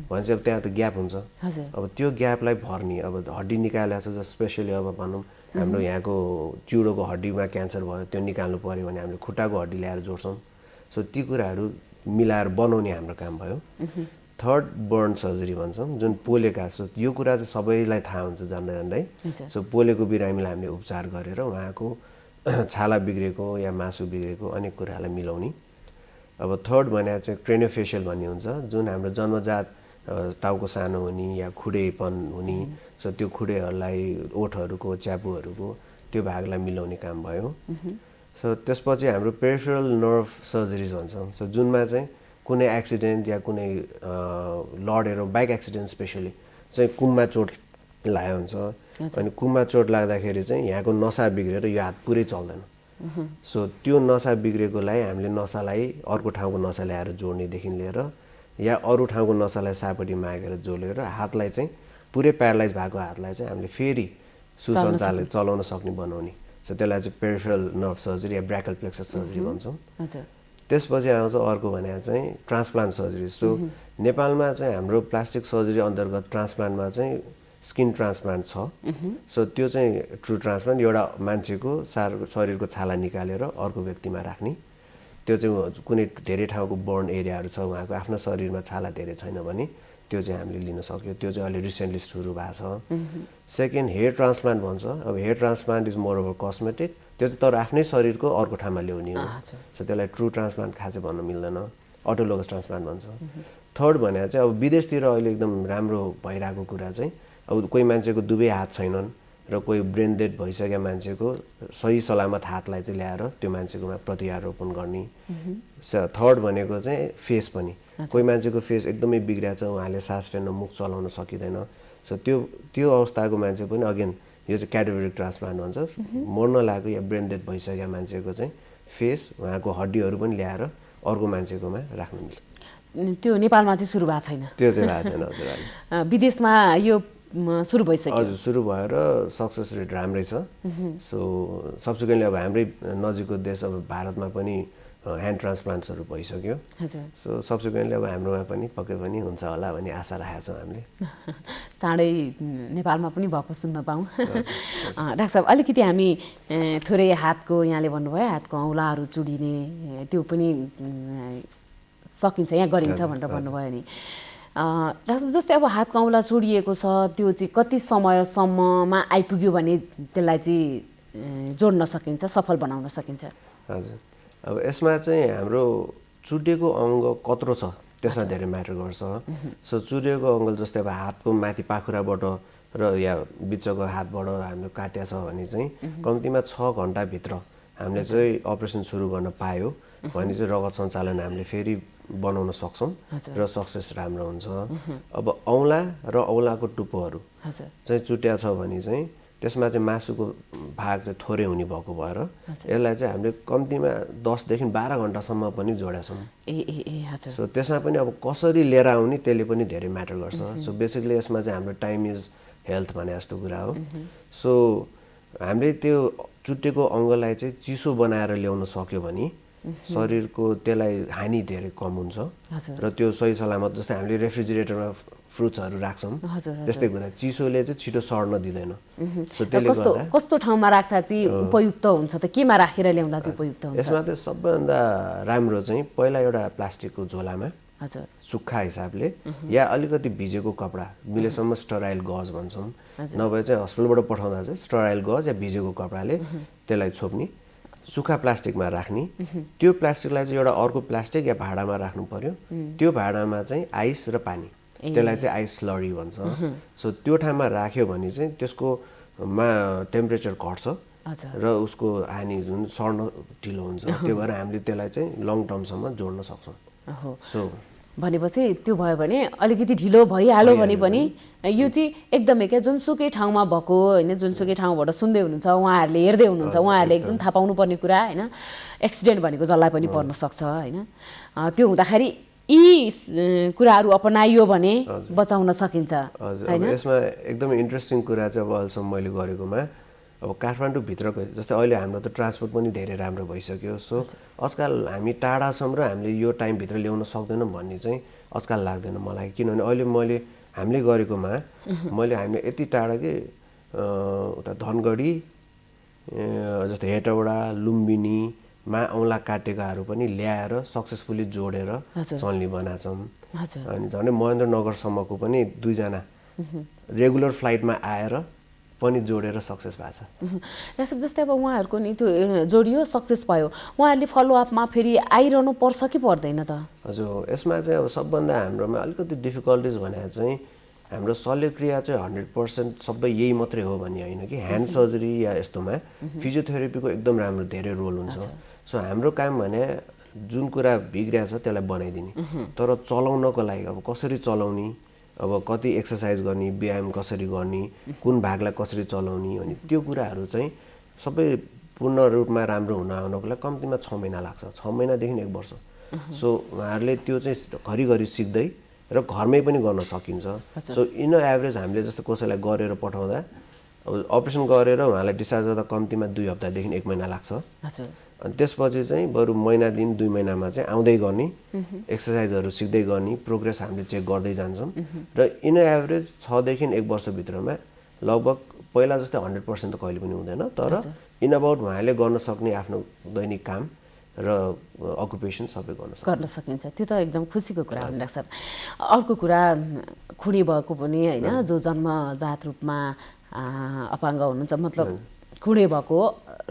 Speaker 21: भने चाहिँ अब त्यहाँ त ग्याप हुन्छ। अब त्यो ग्यापलाई भर्ने, अब हड्डी निकालेको छ, स्पेसली अब भनौँ हाम्रो यहाँको चिउडोको हड्डीमा क्यान्सर भयो, त्यो निकाल्नु पर्यो भने हामीले खुट्टाको हड्डी ल्याएर जोड्छौँ। सो ती कुराहरू मिलाएर बनाउने हाम्रो काम भयो। थर्ड बर्न सर्जरी भन्छौँ, जुन पोलेका। सो यो कुरा चाहिँ सबैलाई थाहा हुन्छ झन्डै। सो पोलेको बिरामीलाई हामीले उपचार गरेर उहाँको छाला बिग्रेको या मासु बिग्रेको अनेक कुराहरूलाई मिलाउने। अब थर्ड भने चाहिँ क्रेनियोफेसियल भन्ने हुन्छ, जुन हाम्रो जन्मजात टाउको सानो हुने या खुडेपन हुने। सो त्यो खुडेहरूलाई, ओठहरूको, च्यापुहरूको त्यो भागलाई मिलाउने काम भयो। सो त्यसपछि हाम्रो पेरिफेरल नर्भ सर्जरिज भन्छौँ। सो जुनमा चाहिँ कुनै एक्सिडेन्ट या कुनै लडेर, बाइक एक्सिडेन्ट स्पेसली चाहिँ कुममा चोट लागेको हुन्छ, अनि कुममा चोट लाग्दाखेरि चाहिँ यहाँको नसा बिग्रेर यो हात पुरै चल्दैन। सो त्यो नसा बिग्रेकोलाई हामीले नसालाई अर्को ठाउँको नसा ल्याएर जोड्नेदेखि लिएर या अरू ठाउँको नसालाई सापट्टि मागेर जोडेर हातलाई चाहिँ पुरै प्यारालाइज भएको हातलाई चाहिँ हामीले फेरि सुसञ्चालन चलाउन सक्ने बनाउने। सो त्यसलाई चाहिँ पेरिफेरल नर्भ सर्जरी या ब्राकल प्लेक्सस सर्जरी भन्छौँ। त्यसपछि आउँछ अर्को भने चाहिँ ट्रान्सप्लान्ट सर्जरी। सो नेपालमा चाहिँ हाम्रो प्लास्टिक सर्जरी अन्तर्गत ट्रान्सप्लान्टमा चाहिँ स्किन ट्रान्सप्लान्ट छ। सो त्यो चाहिँ ट्रु ट्रान्सप्लान्ट, एउटा मान्छेको शरीरको छाला निकालेर अर्को व्यक्तिमा राख्ने। त्यो चाहिँ कुनै धेरै ठाउँको बर्न एरियाहरू छ, उहाँको आफ्नो शरीरमा छाला धेरै छैन भने त्यो चाहिँ हामीले लिन सक्यो। त्यो चाहिँ अहिले रिसेन्टली सुरु भएको छ। सेकेन्ड हेयर ट्रान्सप्लान्ट भन्छ। अब hair transplant is more over cosmetic, त्यो चाहिँ तर आफ्नै शरीरको अर्को ठाउँमा ल्याउने हो। सो त्यसलाई ट्रु ट्रान्सप्लान्ट खासै भन्न मिल्दैन, अटोलोगस ट्रान्सप्लान्ट भन्छ। थर्ड भने चाहिँ अब विदेशतिर अहिले एकदम राम्रो भइरहेको कुरा चाहिँ अब कोही मान्छेको दुवै हात छैनन् र कोही ब्रेन डेड भइसकेका मान्छेको सही सलामत हातलाई चाहिँ ल्याएर त्यो मान्छेकोमा प्रत्यारोपण गर्ने। थर्ड भनेको चाहिँ फेस पनि, कोही मान्छेको फेस एकदमै बिग्रिया छ, उहाँले सास फेर्न मुख चलाउन सकिँदैन। सो त्यो अवस्थाको मान्छे पनि अगेन यो चाहिँ क्याडेभरिक ट्रान्सप्लान्ट भन्छ। मर्न लागेको या ब्रेन डेड भइसकेका मान्छेको चाहिँ फेस, उहाँको हड्डीहरू पनि ल्याएर अर्को मान्छेकोमा राख्नु मिल्छ।
Speaker 20: त्यो नेपालमा चाहिँ सुरु भएको छैन?
Speaker 21: त्यो चाहिँ भएको छैन हजुर।
Speaker 20: विदेशमा यो सुरु भइसक्यो?
Speaker 21: हजुर, सुरु भएर सक्सेस रेट राम्रै छ। सो सब्सिक्वेन्टली अब हाम्रै नजिकको देश अब भारतमा पनि ह्यान्ड ट्रान्सप्लान्ट्सहरू भइसक्यो।
Speaker 20: हजुर।
Speaker 21: सो सब्सिक्वेन्टली अब हाम्रोमा पनि पक्कै पनि हुन्छ होला भन्ने आशा राखेका छौँ हामीले।
Speaker 20: चाँडै नेपालमा पनि भएको सुन्न पाऊँ। डाक्टर साहब, अलिकति हामी थोरै हातको, यहाँले भन्नुभयो हातको औँलाहरू चुडिने त्यो पनि सकिन्छ, यहाँ गरिन्छ भनेर भन्नुभयो नि। जस्तै अब हातको औँला चुडिएको छ, त्यो चाहिँ कति समयसम्ममा आइपुग्यो भने त्यसलाई चाहिँ जोड्न सकिन्छ, सफल बनाउन सकिन्छ?
Speaker 21: हजुर, अब यसमा चाहिँ हाम्रो चुडिएको अङ्ग कत्रो छ त्यसमा धेरै म्याटर गर्छ। सो चुडिएको अङ्ग जस्तै अब हातको माथि पाखुराबाट र या बिचको हातबाट हामीले काट्या छ भने चाहिँ कम्तीमा 6 घन्टाभित्र हामीले चाहिँ अपरेसन सुरु गर्न पायो भने चाहिँ रगत सञ्चालन हामीले फेरि बनाउन सक्छौँ र सक्सेस राम्रो हुन्छ। अब औँला र औँलाको टुप्पोहरू चाहिँ चुट्या छ भने चाहिँ त्यसमा चाहिँ मासुको भाग चाहिँ थोरै हुने भएको भएर यसलाई चाहिँ हामीले कम्तीमा 10 देखि 12 घन्टासम्म पनि जोडेका छौँ। सो त्यसमा पनि अब कसरी लिएर आउने त्यसले पनि धेरै म्याटर गर्छ। सो बेसिकली यसमा चाहिँ हाम्रो टाइम इज हेल्थ भने जस्तो कुरा हो। सो हामीले त्यो चुटेको अङ्गलाई चाहिँ चिसो बनाएर ल्याउन सक्यो भने शरीरको त्यसलाई हानि धेरै कम हुन्छ र त्यो सही सलामत, जस्तै हामीले रेफ्रिजरेटरमा फ्रुट्सहरू राख्छौँ त्यस्तै कुरा चिसोले चाहिँ छिटो सर्न दिँदैन। सो त्यसले गर्दा
Speaker 20: कस्तो ठाउँमा राख्दा चाहिँ उपयुक्त हुन्छ त? केमा राखेर ल्याउँदा चाहिँ उपयुक्त हुन्छ?
Speaker 21: यसमा चाहिँ सबैभन्दा राम्रो चाहिँ पहिला एउटा प्लास्टिकको झोलामा सुक्खा हिसाबले या अलिकति भिजेको कपडा, मिलेसम्म स्टराइल गज भन्छौँ, नभए चाहिँ हस्पिटलबाट पठाउँदा चाहिँ स्टराइल गज या भिजेको कपडाले त्यसलाई छोप्ने, सुक्खा प्लास्टिकमा राख्ने। त्यो प्लास्टिकलाई चाहिँ एउटा अर्को प्लास्टिक या भाँडामा राख्नु पर्यो। त्यो भाँडामा चाहिँ आइस र पानी, त्यसलाई चाहिँ आइस स्लरी भन्छ। सो त्यो ठाउँमा राख्यो भने चाहिँ त्यसको टेम्परेचर घट्छ र उसको हानि जुन सर्न ढिलो हुन्छ। त्यो भएर हामीले त्यसलाई चाहिँ लङ टर्मसम्म जोड्न सक्छौँ। सो
Speaker 20: भनेपछि त्यो भयो भने अलिकति ढिलो भइहाल्यो भने पनि यो चाहिँ एकदमै क्या जुनसुकै ठाउँमा भएको होइन, जुनसुकै ठाउँबाट सुन्दै हुनुहुन्छ, उहाँहरूले हेर्दै हुनुहुन्छ, उहाँहरूले एकदम थाहा पाउनुपर्ने कुरा होइन। एक्सिडेन्ट भनेको जसलाई पनि पर्न सक्छ होइन। त्यो हुँदाखेरि यी कुराहरू अपनाइयो भने बचाउन सकिन्छ
Speaker 21: होइन। यसमा एकदमै इन्ट्रेस्टिङ कुरा चाहिँ अब अहिलेसम्म मैले गरेकोमा अब काठमाडौँभित्रको जस्तै अहिले हाम्रो त ट्रान्सपोर्ट पनि धेरै राम्रो भइसक्यो। सो आजकल हामी टाढा छौँ र हामीले यो टाइमभित्र ल्याउन सक्दैनौँ भन्ने चाहिँ आजकल लाग्दैन मलाई। किनभने अहिले हामीले गरेकोमा हामीले यति टाढा कि उता धनगढी जस्तै हेटौडा, लुम्बिनीमा औँला काटेकाहरू पनि ल्याएर सक्सेसफुली जोडेर चल्ने बनाछौँ। अनि झन् महेन्द्रनगरसम्मको पनि 2 जना रेगुलर फ्लाइटमा आएर पनि जोडेर सक्सेस भएको छ।
Speaker 20: जस्तै अब उहाँहरूको नि त्यो जोडियो, सक्सेस भयो, उहाँहरूले फलोअपमा फेरि आइरहनु पर्छ कि पर्दैन त?
Speaker 21: हजुर, यसमा चाहिँ अब सबभन्दा हाम्रोमा अलिकति डिफिकल्टिज भने चाहिँ हाम्रो शल्यक्रिया चाहिँ 100% सबै यही मात्रै हो भन्ने होइन कि ह्यान्ड सर्जरी या यस्तोमा फिजियोथेरापीको एकदम राम्रो धेरै रोल हुन्छ। सो हाम्रो काम भने जुन कुरा बिग्रिया छ त्यसलाई बनाइदिने, तर चलाउनको लागि अब कसरी चलाउने, अब कति एक्सर्साइज गर्ने, व्यायाम कसरी गर्ने, कुन भागलाई कसरी चलाउने अनि त्यो कुराहरू चाहिँ सबै पूर्ण रूपमा राम्रो हुनको लागि कम्तीमा 6 महिना लाग्छ, 6 महिनादेखि 1 वर्ष। सो उहाँहरूले त्यो चाहिँ घरिघरि सिक्दै र घरमै पनि गर्न सकिन्छ। सो इन एभरेज हामीले जस्तो कसैलाई गरेर पठाउँदा अब अपरेसन गरेर उहाँलाई डिस्चार्ज गर्दा कम्तीमा 2 हप्तादेखि 1 महिना लाग्छ। अनि त्यसपछि चाहिँ बरु महिना दिन 2 महिनामा चाहिँ आउँदै गर्ने, एक्सर्साइजहरू सिक्दै गर्ने, प्रोग्रेस हामीले चेक गर्दै जान्छौँ र इन एभरेज 6 देखि 1 वर्षभित्रमा लगभग पहिला जस्तै 100% त कहिले पनि हुँदैन, तर इन अबाउट उहाँले गर्न सक्ने आफ्नो दैनिक काम र अकुपेसन सबै गर्न
Speaker 20: सकिन्छ। त्यो त एकदम खुसीको कुरा हो डाक्टर साहब। अर्को कुरा खुडी भएको पनि होइन, जो जन्मजात रूपमा अपाङ्ग हुनुहुन्छ, मतलब खुडे भएको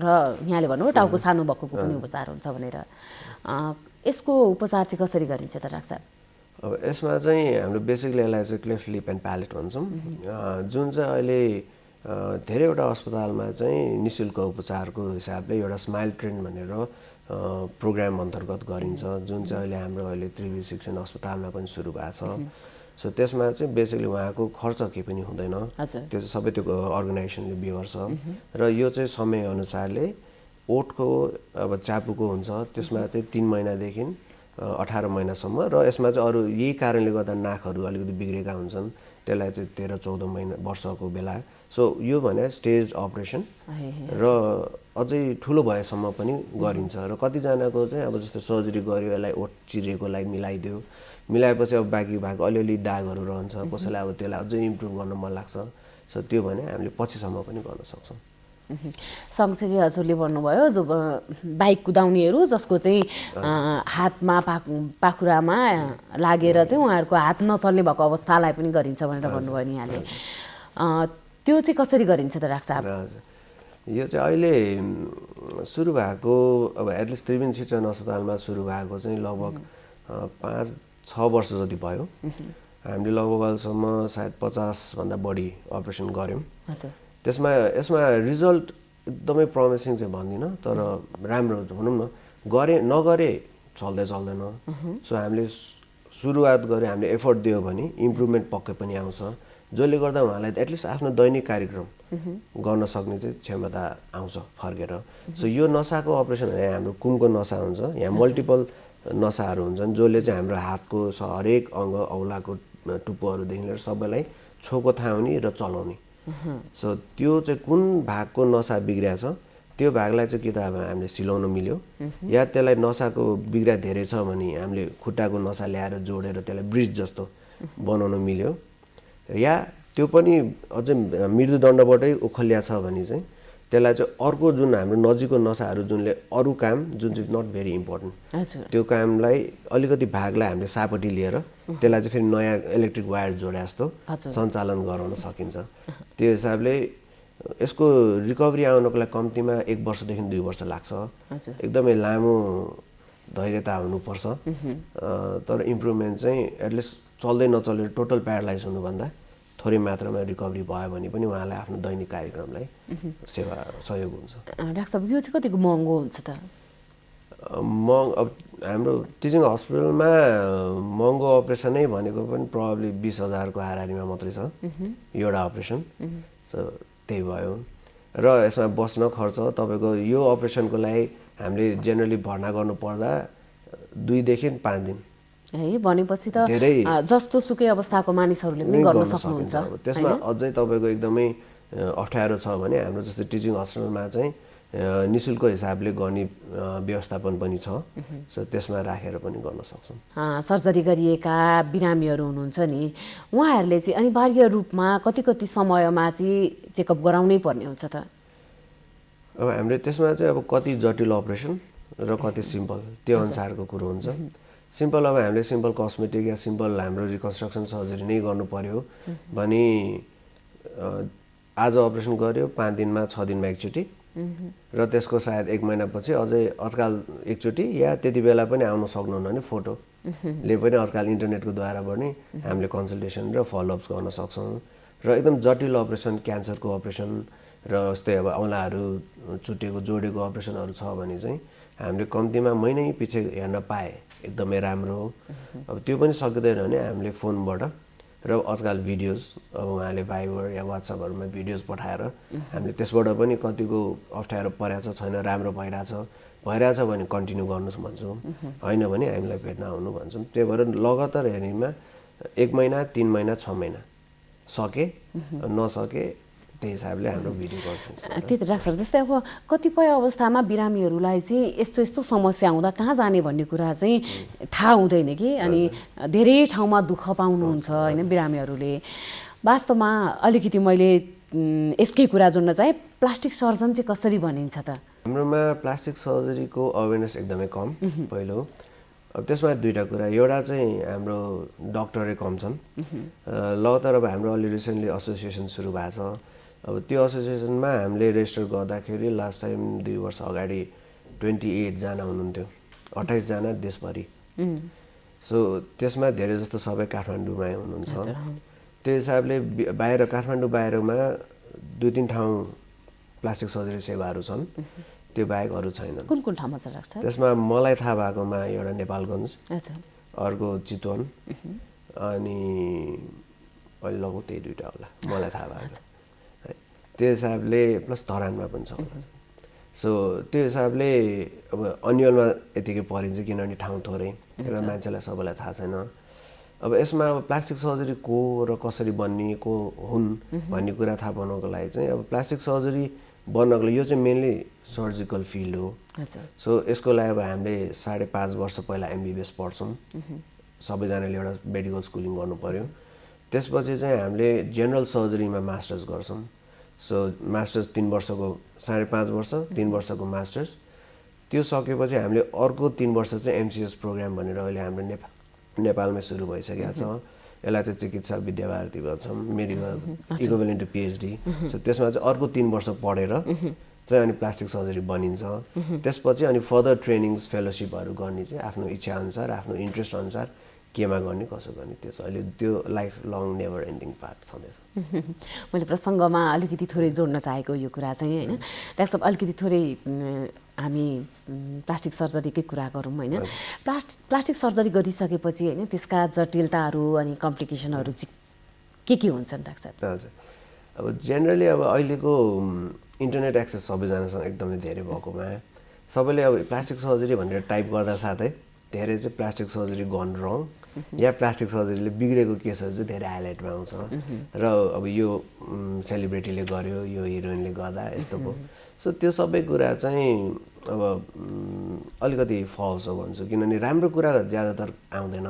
Speaker 20: र यहाँले भन्नुभयो टाउको सानो भएको पनि उपचार हुन्छ भनेर, यसको उपचार चाहिँ कसरी गरिन्छ त डाक्टर साहब?
Speaker 21: अब यसमा चाहिँ हाम्रो बेसिकली यसलाई चाहिँ क्लेफ्ट लिप एन्ड प्यालेट भन्छौँ, जुन चाहिँ अहिले धेरैवटा अस्पतालमा चाहिँ निःशुल्क उपचारको हिसाबले एउटा स्माइल ट्रेन भनेर प्रोग्राम अन्तर्गत गरिन्छ, जुन चाहिँ अहिले त्रिवी शिक्षण अस्पतालमा पनि सुरु भएको छ। सो त्यसमा चाहिँ बेसिकली उहाँको खर्च केही पनि हुँदैन, त्यो सबै त्यो अर्गनाइजेसनले बियर गर्छ। र यो चाहिँ समयअनुसारले ओठको अब चापुको हुन्छ, त्यसमा चाहिँ 3 महिनादेखि 18 महिनासम्म, र यसमा चाहिँ अरू यही कारणले गर्दा नाकहरू अलिकति बिग्रेका हुन्छन्, त्यसलाई चाहिँ 13-14 वर्षको बेला। सो यो भने स्टेज अपरेसन र अझै ठुलो भएसम्म पनि गरिन्छ। र कतिजनाको चाहिँ अब जस्तो सर्जरी गर्यो, यसलाई ओठ चिरेकोलाई मिलाइदियो, मिलाएपछि अब बाँकी भएको अलिअलि दागहरू रहन्छ, कसैलाई अब त्यसलाई अझै इम्प्रुभ गर्न मन लाग्छ। सो त्यो भने हामीले पछिसम्म पनि गर्न सक्छौँ।
Speaker 20: सँगसँगै हजुरले भन्नुभयो जो बाइक कुदाउनेहरू जसको चाहिँ हातमा पाखुरामा लागेर चाहिँ उहाँहरूको हात नचल्ने भएको अवस्थालाई पनि गरिन्छ भनेर भन्नुभयो नि यहाँले, त्यो चाहिँ कसरी गरिन्छ त डाक्टर साहब?
Speaker 21: यो चाहिँ अहिले सुरु भएको अब एटलिस्ट त्रिवेणी शिक्षण अस्पतालमा सुरु भएको चाहिँ लगभग 5-6 वर्ष जति भयो। हामीले लगभग अहिलेसम्म सायद 50 भन्दा बढी अपरेसन गऱ्यौँ। यसमा रिजल्ट एकदमै प्रमिसिङ चाहिँ भन्दिनँ, तर राम्रो भनौँ न, नगरे चल्दैन। सो हामीले सुरुवात गऱ्यो, हामीले एफर्ट दियो भने इम्प्रुभमेन्ट पक्कै पनि आउँछ, जसले गर्दा उहाँलाई एटलिस्ट आफ्नो दैनिक कार्यक्रम गर्न सक्ने चाहिँ क्षमता आउँछ फर्केर। सो यो नसाको अपरेसन हाम्रो कुमको नसा हुन्छ, यहाँ मल्टिपल नसाहरू हुन्छन् जसले चाहिँ हाम्रो हातको हरेक अङ्ग औलाको टुप्पोहरूदेखि लिएर सबैलाई छोको थाहाउने र चलाउने। सो त्यो चाहिँ कुन भागको नसा बिग्रिया छ त्यो भागलाई चाहिँ कि त अब हामीले सिलाउन मिल्यो, या त्यसलाई नसाको बिग्रिया धेरै छ भने हामीले खुट्टाको नसा ल्याएर जोडेर त्यसलाई ब्रिज जस्तो बनाउन मिल्यो, या त्यो पनि अझै मृदुदण्डबाटै उखलिया छ भने चाहिँ त्यसलाई चाहिँ अर्को जुन हाम्रो नजिकको नसाहरू जुनले अरू काम जुन चाहिँ नट भेरी इम्पोर्टेन्ट त्यो कामलाई अलिकति भागलाई हामीले सापट्टि लिएर त्यसलाई चाहिँ फेरि नयाँ इलेक्ट्रिक वायर जोडे जस्तो सञ्चालन गराउन सकिन्छ। त्यो हिसाबले यसको रिकभरी आउनको लागि कम्तीमा 1 वर्षदेखि 2 वर्ष लाग्छ। एकदमै लामो धैर्यता हुनुपर्छ, तर इम्प्रुभमेन्ट चाहिँ एटलिस्ट चल्दै नचलेर टोटल प्यारालाइज हुनुभन्दा थोरै मात्रामा रिकभरी भयो भने पनि उहाँलाई आफ्नो दैनिक कार्यक्रमलाई सेवा सहयोग हुन्छ।
Speaker 20: डाक्टर साहब यो चाहिँ कतिको महँगो हुन्छ त?
Speaker 21: अब हाम्रो टिचिङ हस्पिटलमा महँगो अपरेसनै भनेको पनि प्रब्लली 20,000 को हाराहारीमा मात्रै छ एउटा अपरेसन। सो त्यही भयो, र यसमा बस्न खर्च तपाईँको यो अपरेसनको लागि हामीले जेनरली भर्ना गर्नु पर्दा 2 देखि 5 दिन
Speaker 20: भनेपछि त जस्तो सुकै अवस्थाको मानिसहरूले पनि गर्न सक्नुहुन्छ।
Speaker 21: त्यसमा अझै तपाईँको एकदमै अप्ठ्यारो छ भने हाम्रो जस्तो टिचिङ हस्पिटलमा चाहिँ निःशुल्क हिसाबले गर्ने व्यवस्थापन पनि छ। सो त्यसमा राखेर पनि गर्न सक्छौँ।
Speaker 20: सर्जरी गरिएका बिरामीहरू हुनुहुन्छ नि, उहाँहरूले चाहिँ अनिवार्य रूपमा कति समयमा चाहिँ चेकअप गराउनै पर्ने हुन्छ त?
Speaker 21: अब हामीले त्यसमा चाहिँ अब कति जटिल अपरेसन र कति सिम्पल त्यो अनुसारको कुरो हुन्छ। सिम्पल अब हामीले सिम्पल कस्मेटिक या सिम्पल हाम्रो रिकन्स्ट्रक्सन सर्जरी नै गर्नु पर्यो भने आज अपरेसन गर्यो 5 दिनमा 6 दिनमा एकचोटि, र त्यसको सायद 1 महिनापछि अझै आजकल एकचोटि या त्यति बेला पनि आउन सक्नुहुन्न भने फोटोले पनि आजकल इन्टरनेटको द्वारा पनि हामीले कन्सल्टेसन र फलोअप्स गर्न सक्छौँ। र एकदम जटिल अपरेसन, क्यान्सरको अपरेसन र जस्तै अब औँलाहरू चुटेको जोडेको अपरेसनहरू छ भने चाहिँ हामीले कम्तीमा महिनै पछि हेर्न पाए एकदमै राम्रो हो। अब त्यो पनि सकिँदैन भने हामीले फोनबाट र आजकल भिडियोज अब उहाँले भाइबर या वाट्सएपहरूमा भिडियोज पठाएर हामीले त्यसबाट पनि कतिको अप्ठ्यारो परेको छ छैन, राम्रो भइरहेछ भने कन्टिन्यू गर्नुहोस् भन्छौँ, होइन भने हामीलाई भेट्न आउनु भन्छौँ। त्यही भएर लगातार हेर्नेमा 1 महिना 3 महिना 6 महिना सके नसके त्यही हिसाबले हाम्रो भिडियो कन्फरेन्स।
Speaker 20: त्यही त डाक्टर साहब, जस्तै अब कतिपय अवस्थामा बिरामीहरूलाई चाहिँ यस्तो समस्या हुँदा कहाँ जाने भन्ने कुरा चाहिँ थाहा हुँदैन कि, अनि धेरै ठाउँमा दुःख पाउनुहुन्छ होइन बिरामीहरूले। वास्तवमा अलिकति मैले यसकै कुरा जोड्न चाहे, प्लास्टिक सर्जन चाहिँ कसरी भनिन्छ त?
Speaker 21: हाम्रोमा प्लास्टिक सर्जरीको अवेरनेस एकदमै कम पहिलो। अब त्यसमा 2टा कुरा, एउटा चाहिँ हाम्रो डक्टरै कम छन् लगातार। अब हाम्रो अलि रिसेन्टली एसोसिएसन सुरु भएको छ। अब त्यो एसोसिएसनमा हामीले रेजिस्टर गर्दाखेरि लास्ट टाइम 2 वर्ष अगाडि 28 जना हुनुहुन्थ्यो, 28 जना देशभरि। सो त्यसमा धेरै जस्तो सबै काठमाडौँमै हुनुहुन्छ। त्यो हिसाबले बाहिर काठमाडौँ बाहिरमा 2-3 ठाउँ प्लास्टिक सर्जरी सेवाहरू छन्, त्यो बाहेक अरू छैनन्।
Speaker 20: कुन कुन ठाउँमा छ डाक्टर?
Speaker 21: त्यसमा मलाई थाहा भएकोमा एउटा नेपालगञ्ज, अर्को चितवन, अनि अहिले लगभग त्यही 2टा होला मलाई थाहा भएको। त्यो हिसाबले प्लस धरानमा पनि छ। सो त्यो हिसाबले अब अन्यलमा यतिकै परिन्छ किनभने ठाउँ थोरै र मान्छेलाई सबैलाई थाहा छैन। अब यसमा अब प्लास्टिक सर्जरी को र कसरी बन्ने को हुन् भन्ने कुरा थाहा पाउनको लागि चाहिँ अब प्लास्टिक सर्जरी बन्नको लागि यो चाहिँ मेनली सर्जिकल फिल्ड हो। सो यसको लागि अब हामीले 5.5 वर्ष पहिला MBBS पढ्छौँ, सबैजनाले एउटा मेडिकल स्कुलिङ गर्नु पर्यो। त्यसपछि चाहिँ हामीले जेनरल सर्जरीमा मास्टर्स गर्छौँ। सो मास्टर्स 3 वर्षको 5.5 वर्ष 3 वर्षको मास्टर्स, त्यो सकेपछि हामीले अर्को 3 वर्ष चाहिँ MCS प्रोग्राम भनेर अहिले हाम्रो नेपालमै सुरु भइसकेको छ। यसलाई चाहिँ चिकित्सा विद्यावारिधि भन्छौँ, medical equivalent to PhD। So त्यसमा चाहिँ अर्को 3 वर्ष पढेर चाहिँ अनि प्लास्टिक सर्जरी बनिन्छ। त्यसपछि अनि फर्दर ट्रेनिङ्स फेलोसिपहरू गर्ने चाहिँ आफ्नो इच्छा अनुसार आफ्नो इन्ट्रेस्ट अनुसार केमा गर्ने कसो गर्ने त्यो छ। अहिले त्यो life long never ending part छँदैछ।
Speaker 20: मैले प्रसङ्गमा अलिकति थोरै जोड्न चाहेको यो कुरा चाहिँ होइन डाक्टर साहब, अलिकति थोरै हामी प्लास्टिक सर्जरीकै कुरा गरौँ होइन। प्लास्टिक सर्जरी गरिसकेपछि होइन त्यसका जटिलताहरू अनि कम्प्लिकेसनहरू चाहिँ के हुन्छन् डाक्टर साहब?
Speaker 21: हजुर, अब जेनरली अब अहिलेको इन्टरनेट एक्सेस सबैजनासँग एकदमै धेरै भएकोमा सबैले अब प्लास्टिक सर्जरी भनेर टाइप गर्दा साथै धेरै चाहिँ प्लास्टिक सर्जरी गन रङ या प्लास्टिक सर्जरीले बिग्रेको केसहरू चाहिँ धेरै हाइलाइटमा आउँछ र अब यो सेलिब्रिटीले गर्यो, यो हिरोइनले गर्दा यस्तो भयो। सो त्यो सबै कुरा चाहिँ अब अलिकति फल्स हो भन्छु, किनभने राम्रो कुरा ज्यादातर आउँदैन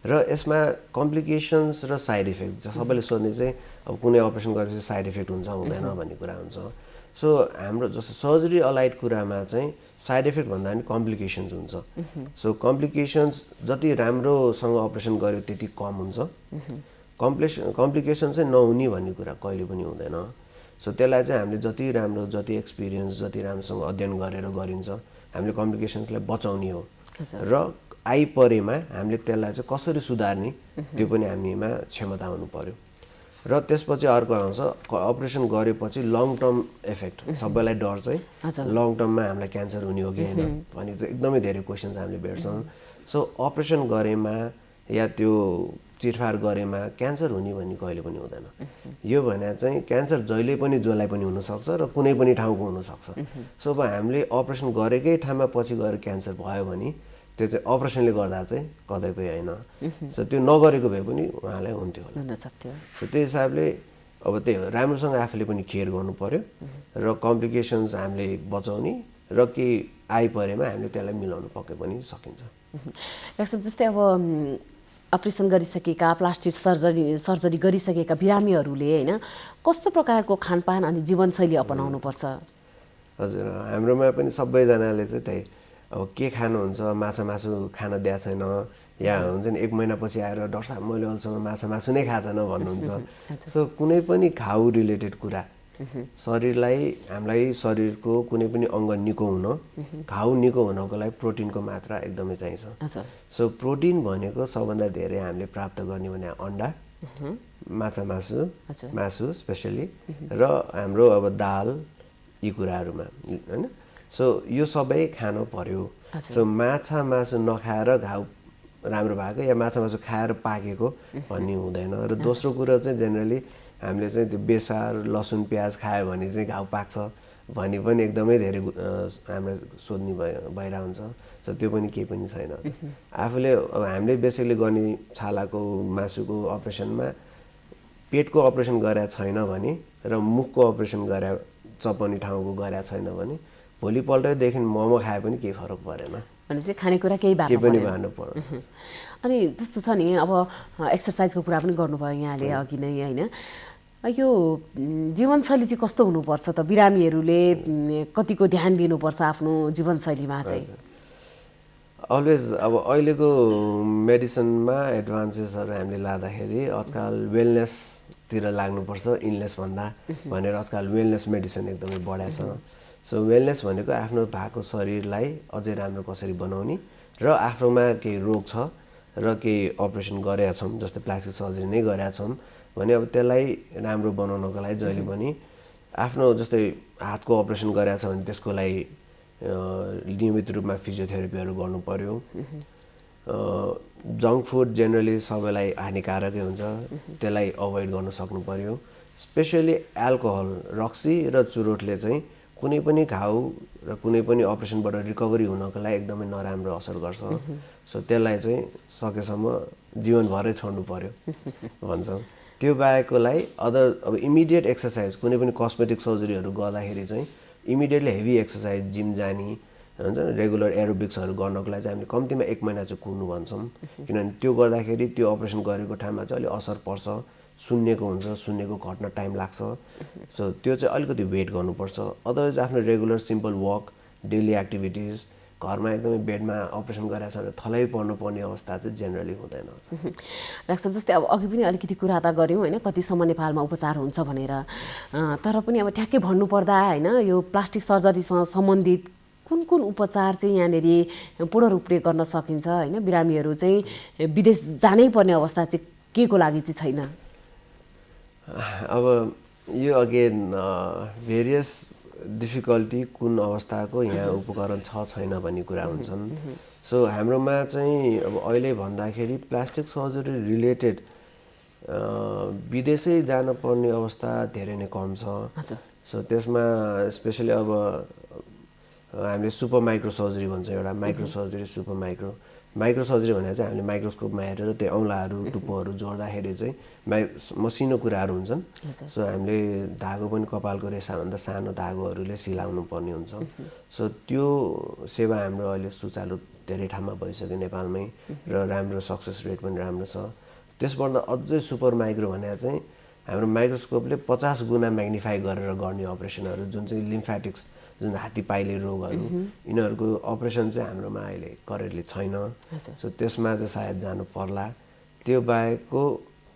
Speaker 21: र यसमा कम्प्लिकेसन्स र साइड इफेक्ट सबैले सोध्ने चाहिँ अब कुनै अपरेसन गरेपछि साइड इफेक्ट हुन्छ हुँदैन भन्ने कुरा हुन्छ। सो हाम्रो जस्तो सर्जरी अलाइड कुरामा चाहिँ साइड इफेक्ट भन्दा पनि कम्प्लिकेसन्स हुन्छ। सो कम्प्लिकेसन्स जति राम्रोसँग अपरेसन गर्यो त्यति कम हुन्छ। कम्प्लिकेसन चाहिँ नहुने भन्ने कुरा कहिले पनि हुँदैन। सो त्यसलाई चाहिँ हामीले जति राम्रो, जति एक्सपिरियन्स, जति राम्रोसँग अध्ययन गरेर गरिन्छ हामीले कम्प्लिकेसन्सलाई बचाउने हो र आइपरेमा हामीले त्यसलाई चाहिँ कसरी सुधार्ने त्यो पनि हामीमा क्षमता हुनु पर्यो। र त्यसपछि अर्को आउँछ अपरेसन गरेपछि लङ टर्म इफेक्ट। सबैलाई डर चाहिँ लङ टर्ममा हामीलाई क्यान्सर हुने हो कि होइन भने चाहिँ एकदमै धेरै क्वेसन्स हामीले भेट्छौँ। सो अपरेसन गरेमा या त्यो चिरफार गरेमा क्यान्सर हुने भन्ने कहिले पनि हुँदैन। यो भने चाहिँ क्यान्सर जहिले पनि जसलाई पनि हुनसक्छ र कुनै पनि ठाउँको हुनसक्छ। सो अब हामीले अपरेसन गरेकै ठाउँमा पछि गएर क्यान्सर भयो भने त्यो चाहिँ अपरेसनले गर्दा चाहिँ कतैपनि होइन। सो त्यो नगरेको भए पनि उहाँलाई हुन्थ्यो होला। सो त्यो हिसाबले अब त्यही हो, राम्रोसँग आफूले पनि केयर गर्नु पर्यो र कम्प्लिकेसन्स हामीले बचाउने र के आइपरेमा हामीले त्यसलाई मिलाउनु पक्कै पनि सकिन्छ।
Speaker 20: डाक्टर जस्तै अब अपरेसन गरिसकेका प्लास्टिक सर्जरी गरिसकेका बिरामीहरूले होइन कस्तो प्रकारको खानपान अनि जीवनशैली अपनाउनु पर्छ?
Speaker 21: हजुर, हाम्रोमा पनि सबैजनाले चाहिँ त्यही अब के खानुहुन्छ, माछा मासु खान दिएको छैन या हुन्छ नि 1 महिनापछि आएर डाक्टर साहब मैले अहिलेसम्म माछा मासु नै खाएको छैन भन्नुहुन्छ। सो कुनै पनि खाउ रिलेटेड कुरा शरीरलाई हामीलाई शरीरको कुनै पनि अङ्ग निको हुन घाउ निको हुनको लागि प्रोटिनको मात्रा एकदमै चाहिन्छ। सो प्रोटिन भनेको सबभन्दा धेरै हामीले प्राप्त गर्ने भने अन्डा, माछा मासु स्पेसली र हाम्रो अब दाल यी कुराहरूमा होइन। सो यो सबै खानु पर्यो। सो माछा मासु नखाएर घाउ राम्रो भएको या माछा मासु खाएर पाकेको भन्ने हुँदैन। र दोस्रो कुरो चाहिँ जेनरली हामीले चाहिँ त्यो बेसार लसुन प्याज खायो भने चाहिँ घाउ पाक्छ भन्ने पनि एकदमै धेरै हामीलाई सोध्ने भइरहेको हुन्छ। सो त्यो पनि केही पनि छैन। आफूले अब हामीले बेसिकली गर्ने छालाको मासुको अपरेसनमा पेटको अपरेसन गरेका छैन भने र मुखको अपरेसन गरे चपाउने ठाउँको गरेका छैन भने भोलिपल्टदेखि मोमो खाए पनि केही फरक परेन।
Speaker 20: भने चाहिँ खानेकुरा केही
Speaker 21: भानु पर्यो।
Speaker 20: अनि जस्तो छ नि अब एक्सर्साइजको कुरा पनि गर्नुभयो यहाँले अघि नै होइन। यो जीवनशैली चाहिँ कस्तो हुनुपर्छ त? बिरामीहरूले कतिको ध्यान दिनुपर्छ आफ्नो जीवनशैलीमा चाहिँ?
Speaker 21: अलवेज अब अहिलेको मेडिसिनमा एडभान्सेसहरू हामीले लाँदाखेरि आजकल वेलनेसतिर लाग्नुपर्छ इलनेस भन्दा भनेर आजकल वेलनेस मेडिसिन एकदमै बढाएको छ। सो वेलनेस भनेको आफ्नो भएको शरीरलाई अझै राम्रो कसरी बनाउने र आफ्नोमा केही रोग छ र केही अपरेसन गरेका छौँ जस्तै प्लास्टिक सर्जरी नै गरेका छौँ भने अब त्यसलाई राम्रो बनाउनको लागि जहिले पनि आफ्नो जस्तै हातको अपरेसन गरेको छ भने त्यसको लागि नियमित रूपमा फिजियोथेरापीहरू गर्नु पर्यो। जङ्क फुड जेनरली सबैलाई हानिकारकै हुन्छ, त्यसलाई अभोइड गर्न सक्नु पर्यो। स्पेसली एल्कोहल, रक्सी र चुरोटले चाहिँ कुनै पनि घाउ र कुनै पनि अपरेसनबाट रिकभरी हुनको लागि एकदमै नराम्रो असर गर्छ। सो त्यसलाई चाहिँ सकेसम्म जीवनभरै छोड्नु पर्यो भन्छौँ। त्यो बाहेकलाई अदर अब इमिडिएट एक्सर्साइज कुनै पनि कस्मेटिक सर्जरीहरू गर्दाखेरि चाहिँ इमिडिएटली हेभी एक्सर्साइज, जिम जाने हुन्छ, रेगुलर एरोबिक्सहरू गर्नको लागि चाहिँ हामीले कम्तीमा 1 महिना चाहिँ कुर्नु भन्छौँ। किनभने त्यो गर्दाखेरि त्यो अपरेसन गरेको ठाउँमा चाहिँ अलिक असर पर्छ, सुन्नेको हुन्छ, सुन्नेको घट्न टाइम लाग्छ। सो त्यो चाहिँ अलिकति वेट गर्नुपर्छ। अदरवाइज आफ्नो regular simple work, daily activities, घरमा एकदमै बेडमा अपरेसन गरेको छ भने थलै पर्नुपर्ने अवस्था चाहिँ जेनरली हुँदैन।
Speaker 20: डाक्टर जस्तै अब अघि पनि अलिकति कुरा त गऱ्यौँ होइन, कतिसम्म नेपालमा उपचार हुन्छ भनेर, तर पनि अब ठ्याक्कै भन्नुपर्दा होइन यो प्लास्टिक सर्जरीसँग सम्बन्धित कुन उपचार चाहिँ यहाँनिर पूर्ण रूपले गर्न सकिन्छ होइन? बिरामीहरू चाहिँ विदेश जानै पर्ने अवस्था चाहिँ के को लागि चाहिँ छैन?
Speaker 21: अब यो अगेन भेरियस डिफिकल्टी कुन अवस्थाको यहाँ उपकरण छैन भन्ने कुरा हुन्छन्। सो हाम्रोमा चाहिँ अब अहिले भन्दाखेरि प्लास्टिक सर्जरी रिलेटेड विदेशै जानुपर्ने अवस्था धेरै नै कम छ। सो त्यसमा स्पेसली अब हामीले सुपर माइक्रो सर्जरी भन्छ, एउटा micro surgery, super micro surgery भनेर चाहिँ हामीले माइक्रोस्कोपमा हेरेर त्यो औँलाहरू टुप्पोहरू जोड्दाखेरि चाहिँ मसिनो कुराहरू हुन्छन्। सो हामीले धागो पनि कपालको रेसाभन्दा सानो धागोहरूले सिलाउनु पर्ने हुन्छ। सो त्यो सेवा हाम्रो अहिले सुचारू धेरै ठाउँमा भइसक्यो नेपालमै, र राम्रो सक्सेस रेट पनि राम्रो छ। त्यसभन्दा अझै सुपर माइक्रो भनेर चाहिँ हाम्रो माइक्रोस्कोपले 50 गुणा म्याग्निफाई गरेर गर्ने अपरेसनहरू, जुन चाहिँ लिम्फेटिक्स, जुन हात्तीपाइले रोगहरू, यिनीहरूको अपरेसन चाहिँ हाम्रोमा अहिले करेन्टली छैन। सो त्यसमा चाहिँ सायद जानु पर्ला। त्यो बाहेकको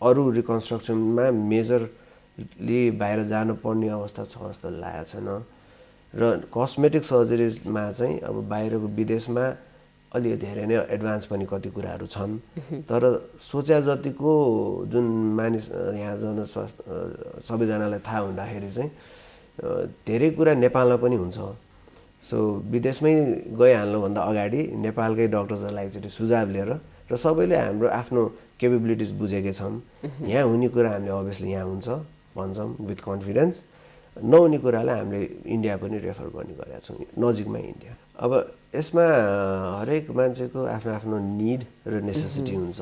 Speaker 21: अरू रिकन्स्ट्रक्सनमा मेजरली बाहिर जानुपर्ने अवस्था छ जस्तो लागेको छैन। र कस्मेटिक सर्जरिजमा चाहिँ अब बाहिरको विदेशमा अलि धेरै नै एडभान्स पनि कति कुराहरू छन्, तर सोचे जतिको जुन मानिस यहाँ जनस्वास्थ्य सबैजनालाई थाहा हुँदाखेरि चाहिँ धेरै कुरा नेपालमा पनि हुन्छ। सो विदेशमै गइहाल्नुभन्दा अगाडि नेपालकै डक्टर्सहरूलाई एकचोटि सुझाव लिएर, र सबैले हाम्रो आफ्नो केपेबिलिटिज बुझेकै छौँ, यहाँ हुने कुरा हामीले अभियसली यहाँ हुन्छ भन्छौँ विथ कन्फिडेन्स, नहुने कुरालाई हामीले इन्डिया पनि रेफर गर्ने गरेका छौँ, नजिकमै इन्डिया। अब यसमा हरेक मान्छेको आफ्नो आफ्नो निड र नेसेसिटी हुन्छ।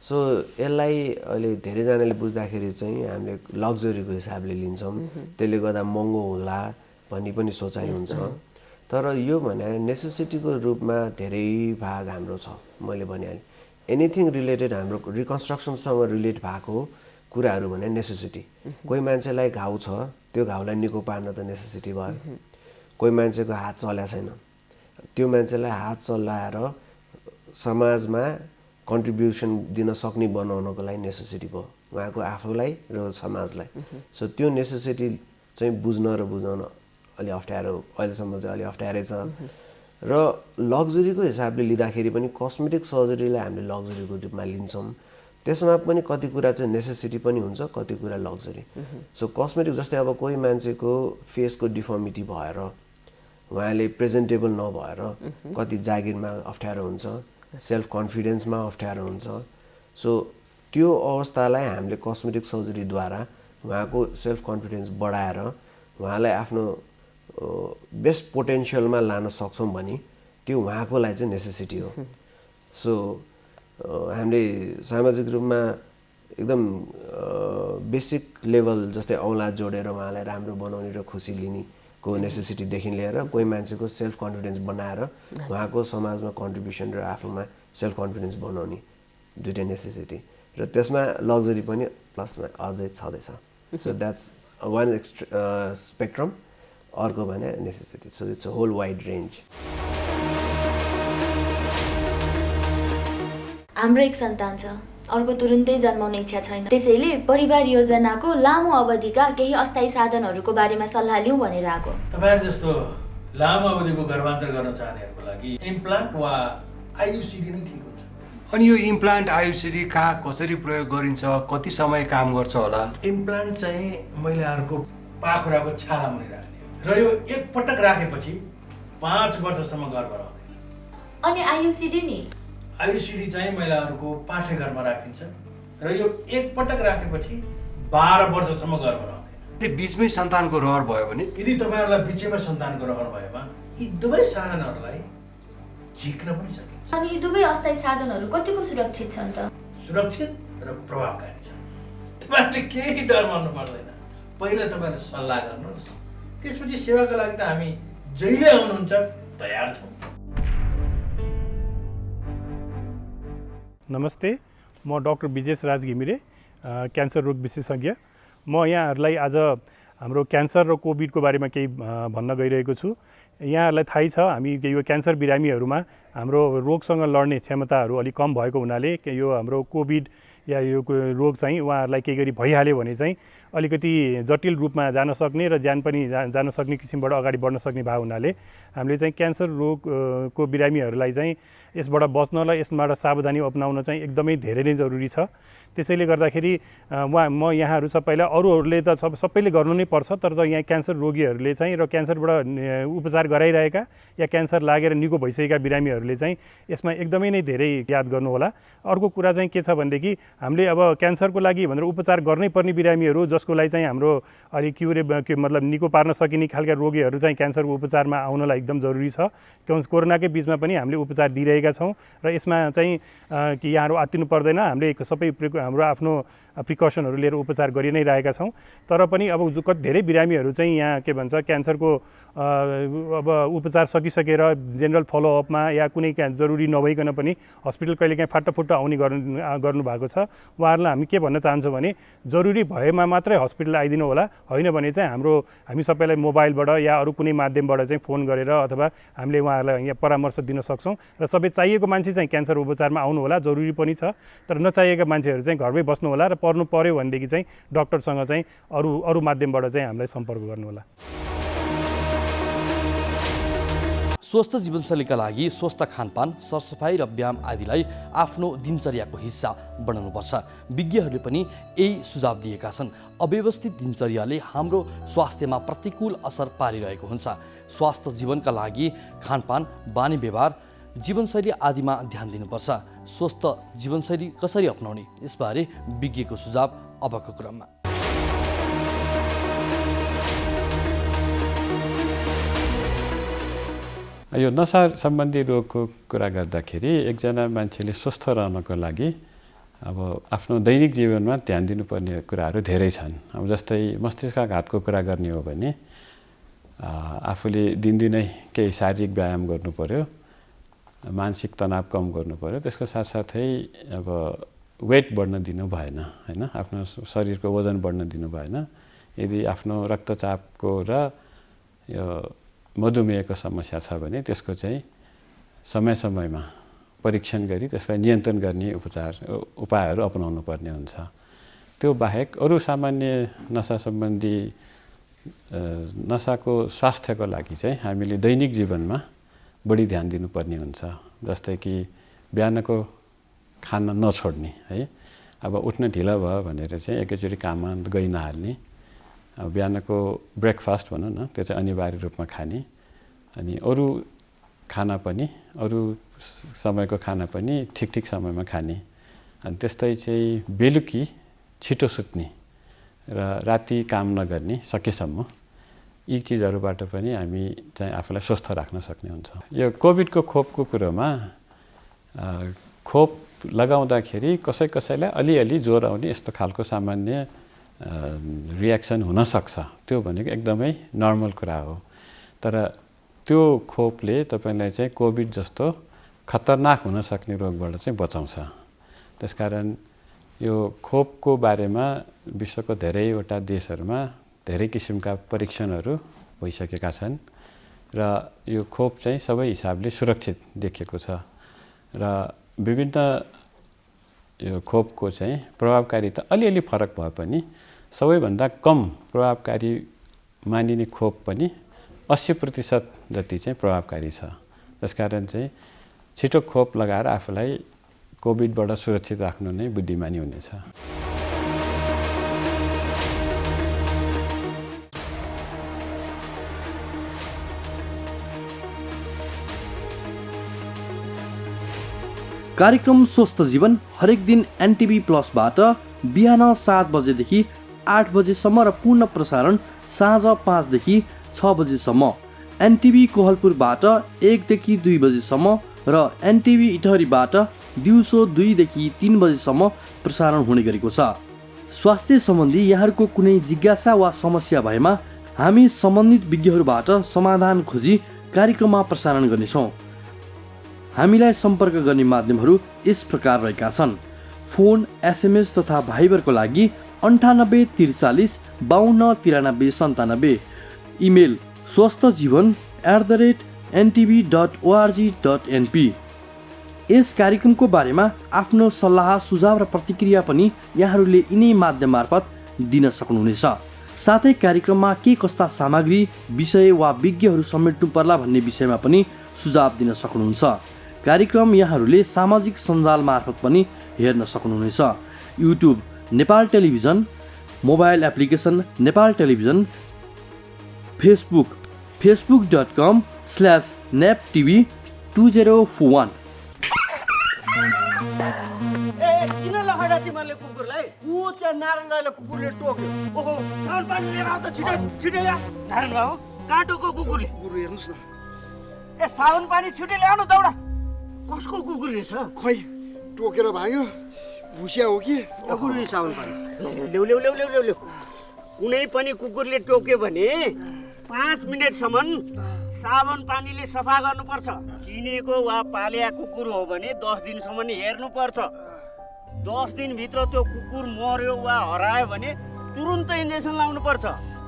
Speaker 21: सो यसलाई अहिले धेरैजनाले बुझ्दाखेरि चाहिँ हामीले लग्जरीको हिसाबले लिन्छौँ, त्यसले गर्दा महँगो होला भन्ने पनि सोचाइ हुन्छ। तर यो भने नेसेसिटीको रूपमा धेरै भाग हाम्रो छ। मैले भनिहालेँ एनिथिङ रिलेटेड हाम्रो रिकन्स्ट्रक्सनसँग रिलेट भएको कुराहरू भने नेसेसिटी। कोही मान्छेलाई घाउ छ, त्यो घाउलाई निको पार्न त नेसेसिटी भयो। कोही मान्छेको हात चलेको छैन, त्यो मान्छेलाई हात चलाएर समाजमा कन्ट्रिब्युसन दिन सक्ने बनाउनको लागि नेसेसिटी भयो उहाँको आफूलाई र समाजलाई। सो त्यो नेसेसिटी चाहिँ बुझ्न र बुझाउन अलि अप्ठ्यारो, अहिलेसम्म चाहिँ अलि अप्ठ्यारै छ। र लग्जरीको हिसाबले लिँदाखेरि पनि कस्मेटिक सर्जरीलाई हामीले लग्जरीको रूपमा लिन्छौँ। त्यसमा पनि कति कुरा चाहिँ नेसेसिटी पनि हुन्छ, कति कुरा लग्जरी। सो कस्मेटिक जस्तै अब कोही मान्छेको फेसको डिफर्मिटी भएर उहाँले प्रेजेन्टेबल नभएर कति जागिरमा अप्ठ्यारो हुन्छ, सेल्फ कन्फिडेन्समा अप्ठ्यारो हुन्छ। सो त्यो अवस्थालाई हामीले कस्मेटिक सर्जरीद्वारा उहाँको सेल्फ कन्फिडेन्स बढाएर उहाँलाई आफ्नो बेस्ट पोटेन्सियलमा लान सक्छौँ भने त्यो उहाँको लागि चाहिँ नेसेसिटी हो। सो हामीले सामाजिक रूपमा एकदम बेसिक लेभल जस्तै औँला जोडेर उहाँलाई राम्रो बनाउने र खुसी लिनेको नेसेसिटीदेखि लिएर कोही मान्छेको सेल्फ कन्फिडेन्स बनाएर उहाँको समाजमा कन्ट्रिब्युसन र आफूमा सेल्फ कन्फिडेन्स बनाउने दुइटै नेसेसिटी, र त्यसमा लग्जरी पनि प्लसमा अझै छँदैछ। So that's one spectrum. अर्को भने necessity. So it's a whole wide range.
Speaker 1: हाम्रो एक सन्तान छ, अर्को तुरुन्तै जन्माउने इच्छा छैन, त्यसैले परिवार योजनाको लामो अवधिका केही अस्थायी साधनहरूको बारेमा सल्लाह लिउँ भनेर आएको।
Speaker 22: तपाईहरु जस्तो लामो अवधिको गर्भान्तर गर्न चाहनेहरूको लागि इम्प्लान्ट वा आइयुसिडी नै ठिक हुन्छ।
Speaker 2: अनि यो इम्प्लान्ट आयुषी कहाँ कसरी प्रयोग गरिन्छ, कति समय काम गर्छ होला?
Speaker 22: इम्प्लान्ट चाहिँ महिलाहरूको पाखुराको छाला मुनि राख्ने र यो एकपटक राखेपछि 5 वर्षसम्म गर्भ रहँदैन।
Speaker 1: अनि आयुसीडी नि?
Speaker 22: आयुसीडी चाहिँ महिलाहरूको पाठेघरमा राखिन्छ र यो एकपटक राखेपछि 12 वर्षसम्म गर्भ रहँदैन।
Speaker 2: बिचमै सन्तानको रहर भयो भने,
Speaker 22: यदि तपाईँहरूलाई बिचैमा सन्तानको रहर भएमा यी दुवै साधनहरूलाई झिक्न पनि सकिन्छ।
Speaker 1: अनि यी दुवै अस्थायी साधनहरू कतिको सुरक्षित छन् त?
Speaker 22: सुरक्षित र प्रभावकारी छन्। तपाईँहरूले केही डर मान्नु पर्दैन। पहिला तपाईँहरूले सल्लाह गर्नुहोस्, त्यसपछि सेवाको लागि त हामी जहिले आउनुहुन्छ तयार छौँ।
Speaker 5: नमस्ते, म डाक्टर विजेश राज घिमिरे, क्यान्सर रोग विशेषज्ञ। म यहाँहरूलाई आज हाम्रो क्यान्सर र कोभिडको बारेमा केही भन्न गइरहेको छु। यहाँहरूलाई थाहै छ हामी यो क्यान्सर बिरामीहरूमा हाम्रो रोगसँग लड्ने क्षमताहरू अलिक कम भएको हुनाले यो हाम्रो कोभिड या यो रोग चाहिँ उहाँहरूलाई केही गरी भइहाल्यो भने चाहिँ अलिकति जटिल रूपमा जान सक्ने र ज्यान पनि जान सक्ने किसिमबाट अगाडि बढ्न सक्ने भएको हुनाले हामीले चाहिँ क्यान्सर रोगको बिरामीहरूलाई चाहिँ यसबाट बच्न र यसबाट सावधानी अपनाउन चाहिँ एकदमै धेरै नै जरुरी छ। त्यसैले गर्दाखेरि म यहाँहरू सबैलाई, अरूहरूले त सबैले गर्नु नै पर्छ, तर यहाँ क्यान्सर रोगीहरूले चाहिँ र क्यान्सरबाट उपचार गराइरहेका या क्यान्सर लागेर निको भइसकेका बिरामीहरूले चाहिँ यसमा एकदमै नै धेरै याद गर्नुहोला। अर्को कुरा चाहिँ के छ भनेदेखि हामीले अब क्यान्सरको लागि भनेर उपचार गर्नै पर्ने बिरामीहरू जसको लागि चाहिँ हाम्रो अलि मतलब निको पार्न सकिने खालका रोगीहरू चाहिँ क्यान्सरको उपचारमा आउनलाई एकदम जरुरी छ। कोरोनाकै बिचमा पनि हामीले उपचार दिइरहेका छौँ र यसमा चाहिँ कि यहाँहरू आत्तिनु पर्दैन, हामीले सबै हाम्रो आफ्नो प्रिकसनहरू लिएर उपचार गरि नै रहेका छौँ। तर पनि अब धेरै बिरामीहरू चाहिँ यहाँ के भन्छ क्यान्सरको अब उपचार सकिसकेर जेनरल फलोअपमा या कुनै जरुरी नभइकन पनि हस्पिटल कहिलेकाहीँ फाटाफुट्टा आउने गर्नु भएको छ। उहाँहरूलाई हामी के भन्न चाहन्छौँ भने जरुरी भएमा मात्रै हस्पिटल आइदिनु होला, होइन भने चाहिँ हामी सबैलाई मोबाइलबाट या अरू कुनै माध्यमबाट चाहिँ फोन गरेर अथवा हामीले उहाँहरूलाई यहाँ परामर्श दिन सक्छौँ र सबै चाहिएको मान्छे चाहिँ क्यान्सर उपचारमा आउनु होला, जरुरी पनि छ। तर नचाहिएका मान्छेहरू चाहिँ घरमै बस्नु होला र पर्नु पर्यो भनेदेखि चाहिँ डाक्टरसँग चाहिँ अरू माध्यमबाट चाहिँ हामीलाई सम्पर्क गर्नु होला।
Speaker 4: स्वस्थ जीवनशैलीका लागि स्वस्थ खानपान, सरसफाइ र व्यायाम आदिलाई आफ्नो दिनचर्याको हिस्सा बनाउनुपर्छ। विज्ञहरूले पनि यही सुझाव दिएका छन्। अव्यवस्थित दिनचर्याले हाम्रो स्वास्थ्यमा प्रतिकूल असर पारिरहेको हुन्छ। स्वास्थ्य जीवनका लागि खानपान, बानी व्यवहार, जीवनशैली आदिमा ध्यान दिनुपर्छ। स्वस्थ जीवनशैली कसरी अपनाउने यसबारे विज्ञको सुझाव अबको क्रममा।
Speaker 23: यो नसा सम्बन्धी रोगको कुरा गर्दाखेरि एकजना मान्छेले स्वस्थ रहनको लागि अब आफ्नो दैनिक जीवनमा ध्यान दिनुपर्ने कुराहरू धेरै छन्। अब जस्तै मस्तिष्काघातको कुरा गर्ने हो भने आफूले दिनदिनै केही शारीरिक व्यायाम गर्नु पर्यो, मानसिक तनाव कम गर्नु पर्यो। त्यसको साथसाथै अब वेट बढ्न दिनु भएन, हैन, आफ्नो शरीरको वजन बढ्न दिनु भएन। यदि आफ्नो रक्तचापको र यो मधुमेहको समस्या छ भने त्यसको चाहिँ समय समयमा परीक्षण गरी त्यसलाई नियन्त्रण गर्ने उपायहरू अपनाउनु पर्ने हुन्छ। त्यो बाहेक अरू सामान्य नसा सम्बन्धी नसाको स्वास्थ्यको लागि चाहिँ हामीले दैनिक जीवनमा बढी ध्यान दिनुपर्ने हुन्छ। जस्तै कि बिहानको खाना नछोड्ने, है, अब उठ्न ढिलो भयो भनेर चाहिँ एकैचोटि काममा गइ नहाल्ने, अब बिहानको ब्रेकफास्ट भनौँ न त्यो चाहिँ अनिवार्य रूपमा खाने, अनि अरू खाना पनि अरू समयको खाना पनि ठिक ठिक समयमा खाने, अनि त्यस्तै चाहिँ बेलुकी छिटो सुत्ने र राति काम नगर्ने सकेसम्म। यी चिजहरूबाट पनि हामी चाहिँ आफूलाई स्वस्थ राख्न सक्ने हुन्छ। यो कोभिडको खोपको कुरोमा खोप लगाउँदाखेरि कसैलाई अलिअलि ज्वरो आउने यस्तो खालको सामान्य रियाक्सन हुनसक्छ। त्यो भनेको एकदमै नर्मल कुरा हो। तर त्यो खोपले तपाईँलाई चाहिँ कोभिड जस्तो खतरनाक हुन सक्ने रोगबाट चाहिँ बचाउँछ। त्यसकारण यो खोपको बारेमा विश्वको धेरैवटा देशहरूमा धेरै किसिमका परीक्षणहरू भइसकेका छन् र यो खोप चाहिँ सबै हिसाबले सुरक्षित देखिएको छ र विभिन्न यो खोपको चाहिँ प्रभावकारिता अलिअलि फरक भए पनि सबैभन्दा कम प्रभावकारी मानिने खोप पनि 80% जति चाहिँ प्रभावकारी छ। त्यसकारण चाहिँ छिटो खोप लगाएर आफूलाई कोभिडबाट सुरक्षित राख्नु नै बुद्धिमानी हुनेछ।
Speaker 4: कार्यक्रम स्वस्थ जीवन हरेक दिन एनटिभी प्लसबाट बिहान 7 बजेदेखि 8 बजेसम्म र पूर्ण प्रसारण साँझ 5 देखि 6 बजेसम्म, एनटिभी कोहलपुरबाट 1 देखि 2 बजेसम्म र एनटिभी इटहरीबाट दिउँसो 2 देखि 3 बजेसम्म प्रसारण हुने गरेको छ। स्वास्थ्य सम्बन्धी यहाँहरूको कुनै जिज्ञासा वा समस्या भएमा हामी सम्बन्धित विज्ञहरूबाट समाधान खोजी कार्यक्रममा प्रसारण गर्नेछौँ। हामीलाई सम्पर्क गर्ने माध्यमहरू यस प्रकार रहेका छन्। फोन, एसएमएस तथा भाइबरको लागि 98 43 52 93 97, इमेल swasthjivan@ntv.org.np। यस कार्यक्रमको बारेमा आफ्नो सल्लाह, सुझाव र प्रतिक्रिया पनि यहाँहरूले यिनै माध्यम मार्फत दिन सक्नुहुनेछ। साथै कार्यक्रममा के कस्ता सामग्री, विषय वा विज्ञहरू समेट्नु पर्ला भन्ने विषयमा पनि सुझाव दिन सक्नुहुन्छ। कार्यक्रम यहाँहरूले सामाजिक सञ्जाल मार्फत पनि हेर्न सक्नुहुनेछ। YouTube Nepal television, mobile application Nepal television, Facebook facebook.com/naptv2041।
Speaker 3: किन लखडा तिमीहरूले कुकुरलाई? ऊ त्यहाँ नारायणले कुकुरले टोक्यो। ओहो, साउन पानी लिएर आऊ त, छिटो छिटो ल्या। नारायण बाबु, काँटोको कुकुरले। कुकुर हेर्नुस् न। ए साउन पानी छिटो ल्याउनु दौडा। कसको कुकुर रहेछ?
Speaker 7: खोइ टोकेर भाग्यो। भुसिया हो कि?
Speaker 3: कुकुरले साउन पानी। ल्याउ ल्याउ ल्याउ ल्याउ ल्याउ। कुनै पनि कुकुरले टोक्यो भने 5 मिनेटसम्म साबुन पानीले सफा गर्नुपर्छ। चिनेको वा पालिया कुकुर हो भने 10 दिनसम्म हेर्नुपर्छ। 10 दिनभित्र त्यो कुकुर मर्यो वा हरायो भने तुरुन्त इन्जेक्सन लाउनुपर्छ।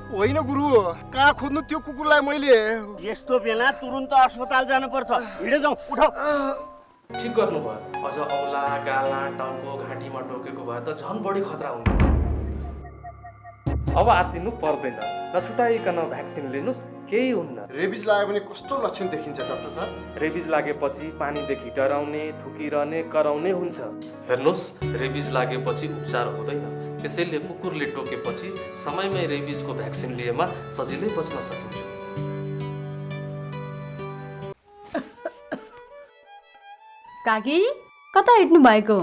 Speaker 7: होइन गुरु, कहाँ खोज्नु त्यो कुकुरलाई मैले?
Speaker 3: यस्तो बेला तुरुन्त अस्पताल जानुपर्छ। हिँडे जाउँ, उठाऊ।
Speaker 8: ठिक गर्नुभयो। अझ औला, गाला, टाउको, घाँटीमा टोकेको भए त झन् बढी खतरा हुन्छ। अब आत्तिनु पर्दैन, नछुटाइकन भ्याक्सिन लिनुस्, केही हुन्न।
Speaker 7: रेबिज लाग्यो भने कस्तो लक्षण देखिन्छ डाक्टर साहब?
Speaker 8: रेबिज लागेपछि पानीदेखि डराउने, थुकिरहने, कराउने हुन्छ। हेर्नुहोस्, रेबिज लागेपछि उपचार हुँदैन। त्यसैले कुकुरले टोकेपछि समयमै रेबिजको भ्याक्सिन लिएमा सजिलै बच्न सकिन्छ।
Speaker 24: काकी, कता हिँड्नु भएको?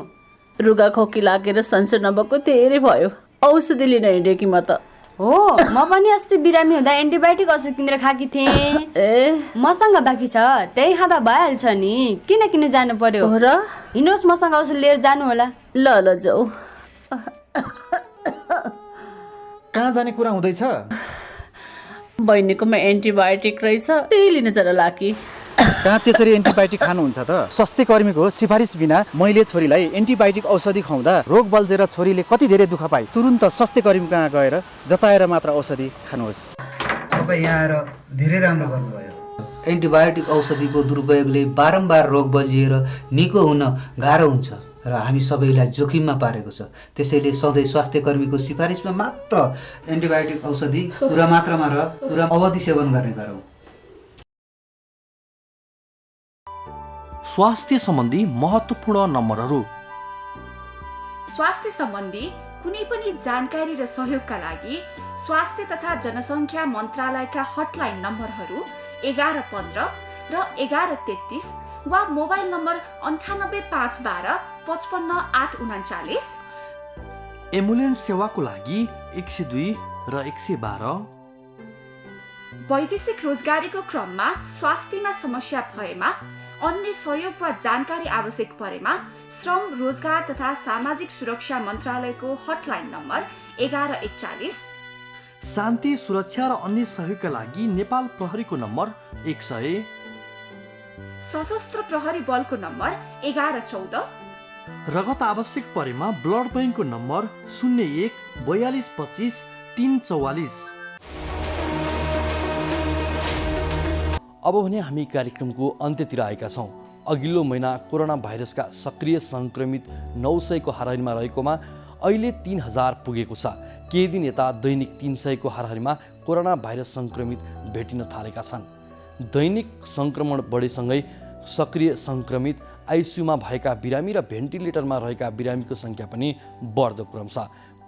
Speaker 25: रुगा खोकी लागेर सन्चो नभएको धेरै भयो। औषधि लिन हिँडेँ कि म त।
Speaker 24: हो, म पनि अस्ति बिरामी हुँदा एन्टिबायोटिक औषधि किनेर खाकी थिएँ। मसँग बाँकी छ, त्यही खाँदा भइहाल्छ नि। किन किन जानु पर्यो
Speaker 25: र?
Speaker 24: हिँड्नुहोस्, मसँग औषधि लिएर जानु होला।
Speaker 25: ल ल जाऊ।
Speaker 11: कहाँ जाने कुरा हुँदैछ?
Speaker 25: बहिनीकोमा एन्टिबायोटिक रहेछ, त्यही लिन जान लागी।
Speaker 11: कहाँ त्यसरी एन्टिबायोटिक खानुहुन्छ त? स्वास्थ्य कर्मीको सिफारिस बिना मैले छोरीलाई एन्टिबायोटिक औषधि खुवाउँदा रोग बल्झेर छोरीले कति धेरै दुःख पाए। तुरुन्त स्वास्थ्य कर्मी कहाँ गएर जचाएर मात्र औषधि खानुहोस्।
Speaker 26: तपाईँ यहाँ आएर धेरै राम्रो गर्नुभयो। एन्टिबायोटिक औषधिको दुरुपयोगले बारम्बार रोग बल्झिएर निको हुन गाह्रो हुन्छ र हामी सबैलाई जोखिममा पारेको छ। त्यसैले सधैँ स्वास्थ्य कर्मीको सिफारिसमा मात्र एन्टिबायोटिक औषधि पुरा मात्रामा र पुरा अवधि सेवन गर्ने गरौँ।
Speaker 4: स्वास्थ्य सम्बन्धी महत्त्वपूर्ण नम्बरहरू।
Speaker 27: स्वास्थ्य सम्बन्धी कुनै पनि जानकारी र सहयोगका लागि स्वास्थ्य तथा जनसङ्ख्या मन्त्रालयका हटलाइन नम्बरहरू 1115 र 1133 वा मोबाइल नम्बर 985112 55839।
Speaker 4: एम्बुलेन्स सेवाको लागि 102 र 112।
Speaker 27: वैदेशिक रोजगारीको क्रममा स्वास्थ्यमा समस्या भएमा, अन्य सहयोग वा जानकारी आवश्यक परेमा श्रम, रोजगार तथा सामाजिक सुरक्षा मन्त्रालयको हटलाइन नम्बर 1141।
Speaker 4: शान्ति, सुरक्षा र अन्य सहयोगका लागि नेपाल प्रहरीको नम्बर 100।
Speaker 27: सशस्त्र प्रहरी बलको नम्बर 1114।
Speaker 4: रगत आवश्यक परेमा ब्लड बैंकको नम्बर 01 42 25 344। अब भने हामी कार्यक्रमको अन्त्यतिर आएका छौँ। अघिल्लो महिना कोरोना भाइरसका सक्रिय सङ्क्रमित 900 को हाराहारीमा रहेकोमा अहिले 3000 पुगेको छ। केही दिन यता दैनिक 300 को हाराहारीमा कोरोना भाइरस सङ्क्रमित भेटिन थालेका छन्। दैनिक सङ्क्रमण बढेसँगै सक्रिय सङ्क्रमित, आइसियुमा भएका बिरामी र भेन्टिलेटरमा रहेका बिरामीको सङ्ख्या पनि बढ्दो क्रम छ।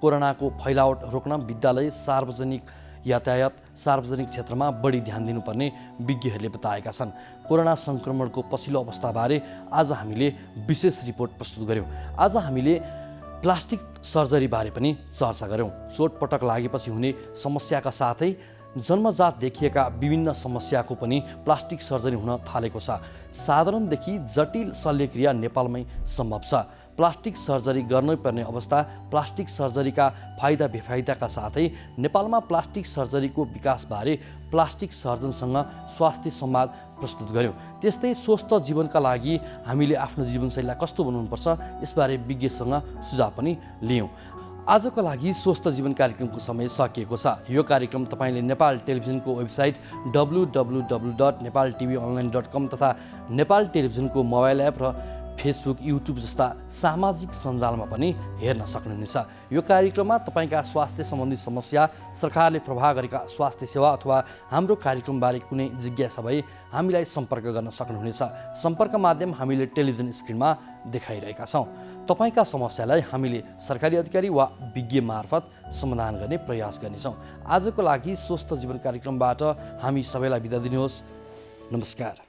Speaker 4: कोरोनाको फैलावट रोक्न विद्यालय, सार्वजनिक यातायात, सार्वजनिक क्षेत्रमा बढी ध्यान दिनुपर्ने विज्ञहरूले बताएका छन्। कोरोना सङ्क्रमणको पछिल्लो अवस्थाबारे आज हामीले विशेष रिपोर्ट प्रस्तुत गर्यौँ। आज हामीले प्लास्टिक सर्जरीबारे पनि चर्चा गर्यौँ। चोटपटक लागेपछि हुने समस्याका साथै जन्मजात देखिएका विभिन्न समस्याको पनि प्लास्टिक सर्जरी हुन थालेको छ। साधारणदेखि जटिल शल्यक्रिया नेपालमै सम्भव छ। प्लास्टिक सर्जरी गर्नुपर्ने अवस्था, प्लास्टिक सर्जरीका फाइदा बेफाइदाका साथै नेपालमा प्लास्टिक सर्जरीको विकासबारे प्लास्टिक सर्जनसँग स्वास्थ्य संवाद प्रस्तुत गर्यौँ। त्यस्तै स्वस्थ जीवनका लागि हामीले आफ्नो जीवनशैलीलाई कस्तो बनाउनुपर्छ यसबारे विज्ञसँग सुझाव पनि लियौँ। आजको लागि स्वस्थ जीवन कार्यक्रमको समय सकिएको छ। यो कार्यक्रम तपाईँले नेपाल टेलिभिजनको वेबसाइट www.nepaltvonline.com तथा नेपाल टेलिभिजनको मोबाइल एप र फेसबुक, युट्युब जस्ता सामाजिक सञ्जालमा पनि हेर्न सक्नुहुनेछ। यो कार्यक्रममा तपाईँका स्वास्थ्य सम्बन्धी समस्या, सरकारले प्रवाह गरेका स्वास्थ्य सेवा अथवा हाम्रो कार्यक्रमबारे कुनै जिज्ञासा भए हामीलाई सम्पर्क गर्न सक्नुहुनेछ। सम्पर्क माध्यम हामीले टेलिभिजन स्क्रिनमा देखाइरहेका छौँ। तपाईँका समस्यालाई हामीले सरकारी अधिकारी वा विज्ञ मार्फत समाधान गर्ने प्रयास गर्नेछौँ। आजको लागि स्वस्थ जीवन कार्यक्रमबाट हामी सबैलाई बिदा दिनुहोस्। नमस्कार।